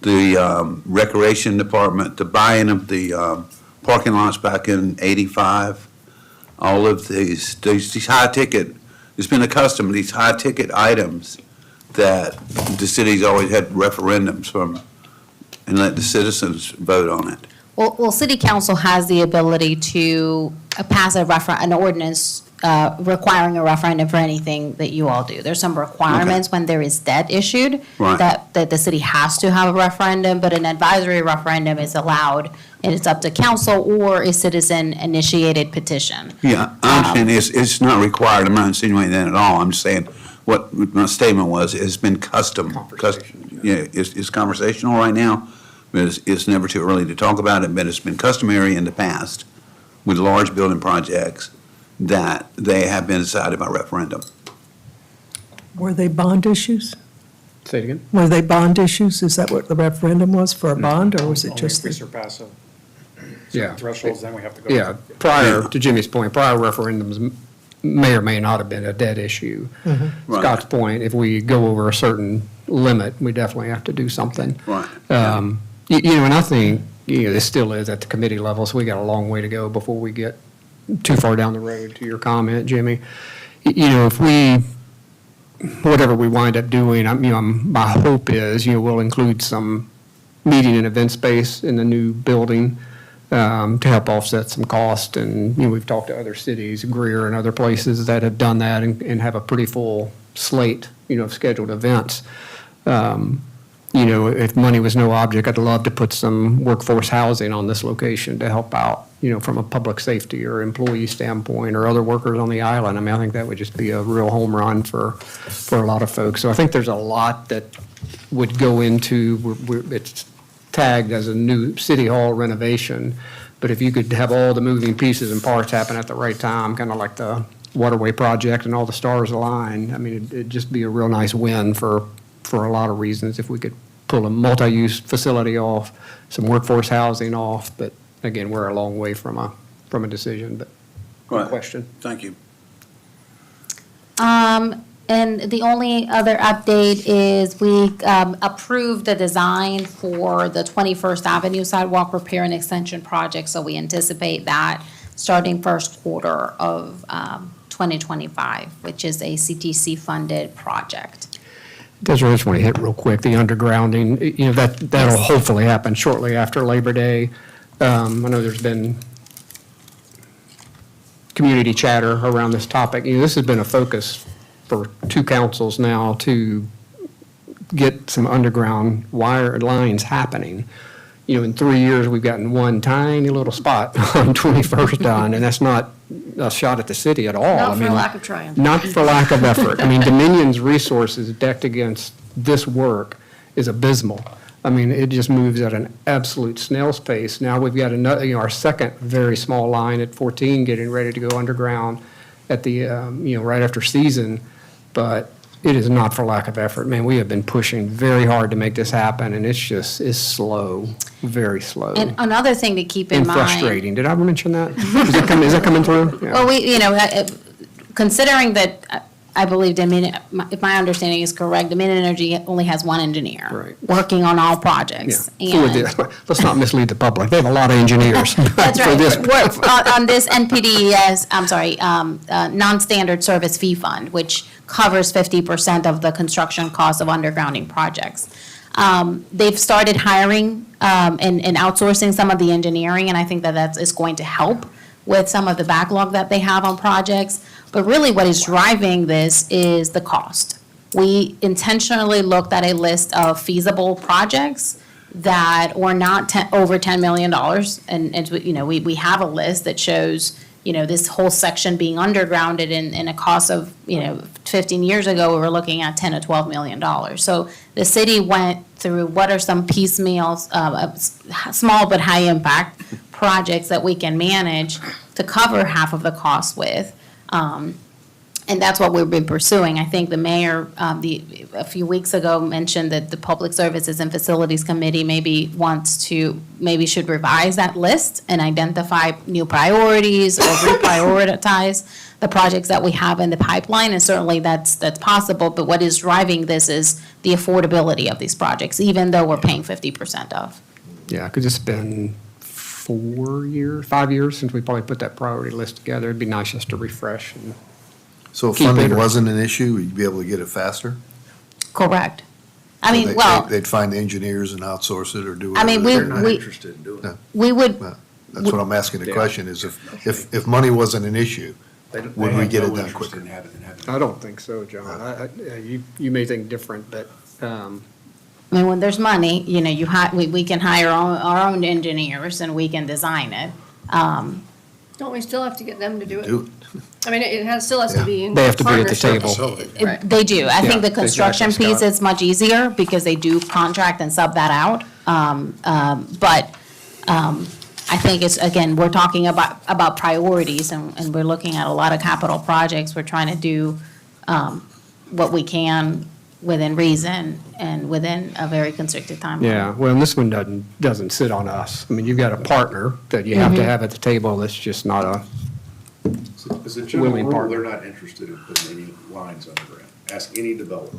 the recreation department, the buying of the parking lots back in '85, all of these high ticket, it's been accustomed, these high ticket items that the city's always had referendums from, and let the citizens vote on it. Well, city council has the ability to pass an ordinance requiring a referendum for anything that you all do. There's some requirements when there is debt issued Right. that the city has to have a referendum, but an advisory referendum is allowed, and it's up to council or a citizen-initiated petition. Yeah, I understand, it's not required, I'm not insinuating that at all, I'm just saying, what my statement was, it's been yeah, it's conversational right now, but it's never too early to talk about it, but it's been customary in the past with large building projects that they have been decided by referendum. Were they bond issues? Say it again? Were they bond issues? Is that what the referendum was, for a bond, or was it Only just if we the? surpass Yeah. thresholds, then we have to go. Yeah, prior, to Jimmy's point, prior referendums may or may not have been a debt issue. Right. Scott's point, if we go over a certain limit, we definitely have to do something. Right. And I think, this still is at the committee level, so we got a long way to go before we get too far down the road, to your comment, Jimmy. If we, whatever we wind up doing, my hope is, we'll include some meeting and event space in the new building to help offset some cost. And, we've talked to other cities, Greer and other places that have done that and have a pretty full slate, of scheduled events. If money was no object, I'd love to put some workforce housing on this location to help out, from a public safety or employee standpoint or other workers on the island. I think that would just be a real home run for a lot of folks. So I think there's a lot that would go into, it's tagged as a new city hall renovation. But if you could have all the moving pieces and parts happen at the right time, kind of like the waterway project and all the stars align, it'd just be a real nice win for a lot of reasons if we could pull a multi-use facility off, some workforce housing off, but again, we're a long way from a decision, but good Right. question. Thank you. And the only other update is we approved the design for the 21st Avenue sidewalk repair and extension project, so we anticipate that starting first quarter of 2025, which is a CTC-funded project. Desiree, I just want to hit real quick, the undergrounding, that'll hopefully happen shortly after Labor Day. I know there's been community chatter around this topic. This has been a focus for 2 councils now to get some underground wire lines happening. In 3 years, we've gotten one tiny little spot on 21st done, and that's not a shot at the city at all. Not for lack of trying. Not for lack of effort. Dominion's resources decked against this work is abysmal. It just moves at an absolute snail's pace. Now we've got another, our second very small line at 14 getting ready to go underground at the, right after season, but it is not for lack of effort. Man, we have been pushing very hard to make this happen, and it's slow, very slow. And another thing to keep in And mind. frustrating. Did I mention that? Is that coming through? Yeah. Well, considering that, I believe Dominion, if my understanding is correct, Dominion Energy only has one engineer Right. working on all projects. Yeah. Let's not mislead the public. They have a lot of engineers. That's for right. this On this NPDES, non-standard service fee fund, which covers 50% of the construction cost of undergrounding projects. They've started hiring and outsourcing some of the engineering, and I think that is going to help with some of the backlog that they have on projects. But really what is driving this is the cost. We intentionally looked at a list of feasible projects that were not over $10 million. And we have a list that shows, this whole section being undergrounded in a cost of, 15 years ago, we were looking at $10 to $12 million. So the city went through what are some piecemeal, small but high impact projects that we can manage to cover half of the cost with. And that's what we've been pursuing. I think the mayor, a few weeks ago, mentioned that the Public Services and Facilities Committee maybe should revise that list and identify new priorities or reprioritize the projects that we have in the pipeline. And certainly that's possible, but what is driving this is the affordability of these projects, even though we're paying 50% of. Yeah, because it's been 5 years since we probably put that priority list together. It'd be nice just to refresh. And So if keep funding it- wasn't an issue, you'd be able to get it faster? Correct. So they'd find engineers and outsource it or do I whatever. mean, they're not we- interested in doing it. we would, Well, That's what I'm asking the question is if money wasn't an issue, would we get it done quicker? I don't think so, John. You may think different, but, when there's money, we can hire our own engineers and we can design it. Don't we still have to get them to do it? Do Still has to be in They have to be at the partnership. table. They do. I think Yeah, the construction exactly, piece Scott. is much easier because they do contract and sub that out. But I think it's, again, we're talking about priorities and we're looking at a lot of capital projects. We're trying to do what we can within reason and within a very constricted timeline. Yeah, well, and this one doesn't sit on us. You've got a partner that you have to have at the table that's just not a As a general willing rule, partner. they're not interested in putting any lines underground. Ask any developer.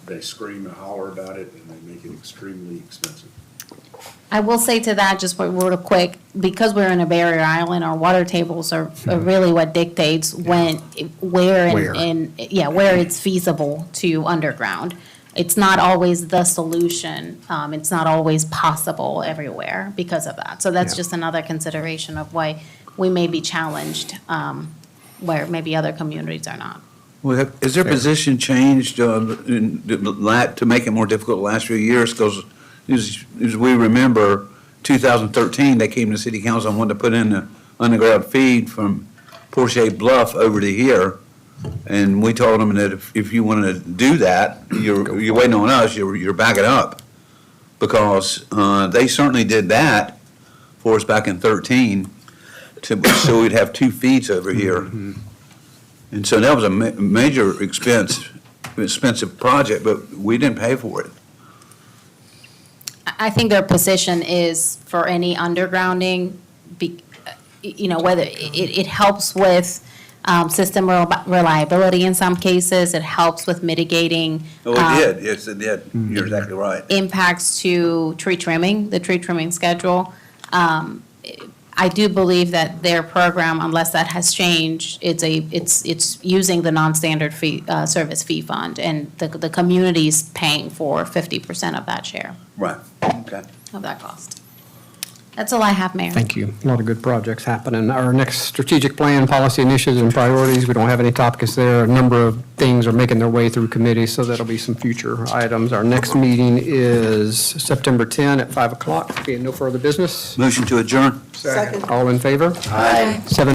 They scream and holler about it, and they make it extremely expensive. I will say to that, just real quick, because we're in a barrier island, our water tables are really what dictates where it's feasible to underground. It's not always the solution. It's not always possible everywhere because of that. So that's Yeah. just another consideration of why we may be challenged, where maybe other communities are not. Well, has their position changed to make it more difficult the last few years? Because as we remember, 2013, they came to city council and wanted to put in the underground feed from Porsche Bluff over to here. And we told them that if you wanted to do that, you're waiting on us, you're backing up. Because they certainly did that for us back in 13, so we'd have 2 feeds over here. And so that was a major expensive project, but we didn't pay for it. I think their position is for any undergrounding, whether it helps with system reliability in some cases, it helps with mitigating. Oh, it did, yes, it did. You're exactly right. Impacts to tree trimming, the tree trimming schedule. I do believe that their program, unless that has changed, it's using the non-standard fee, service fee fund, and the community's paying for 50% of that share Right, okay. of that cost. That's all I have, Mayor. Thank you. A lot of good projects happening. Our next strategic plan, policy initiatives and priorities, we don't have any topics there. A number of things are making their way through committee, so that'll be some future items. Our next meeting is September 10 at 5 o'clock. Being no further business. Motion to adjourn. All in favor? Aye. 7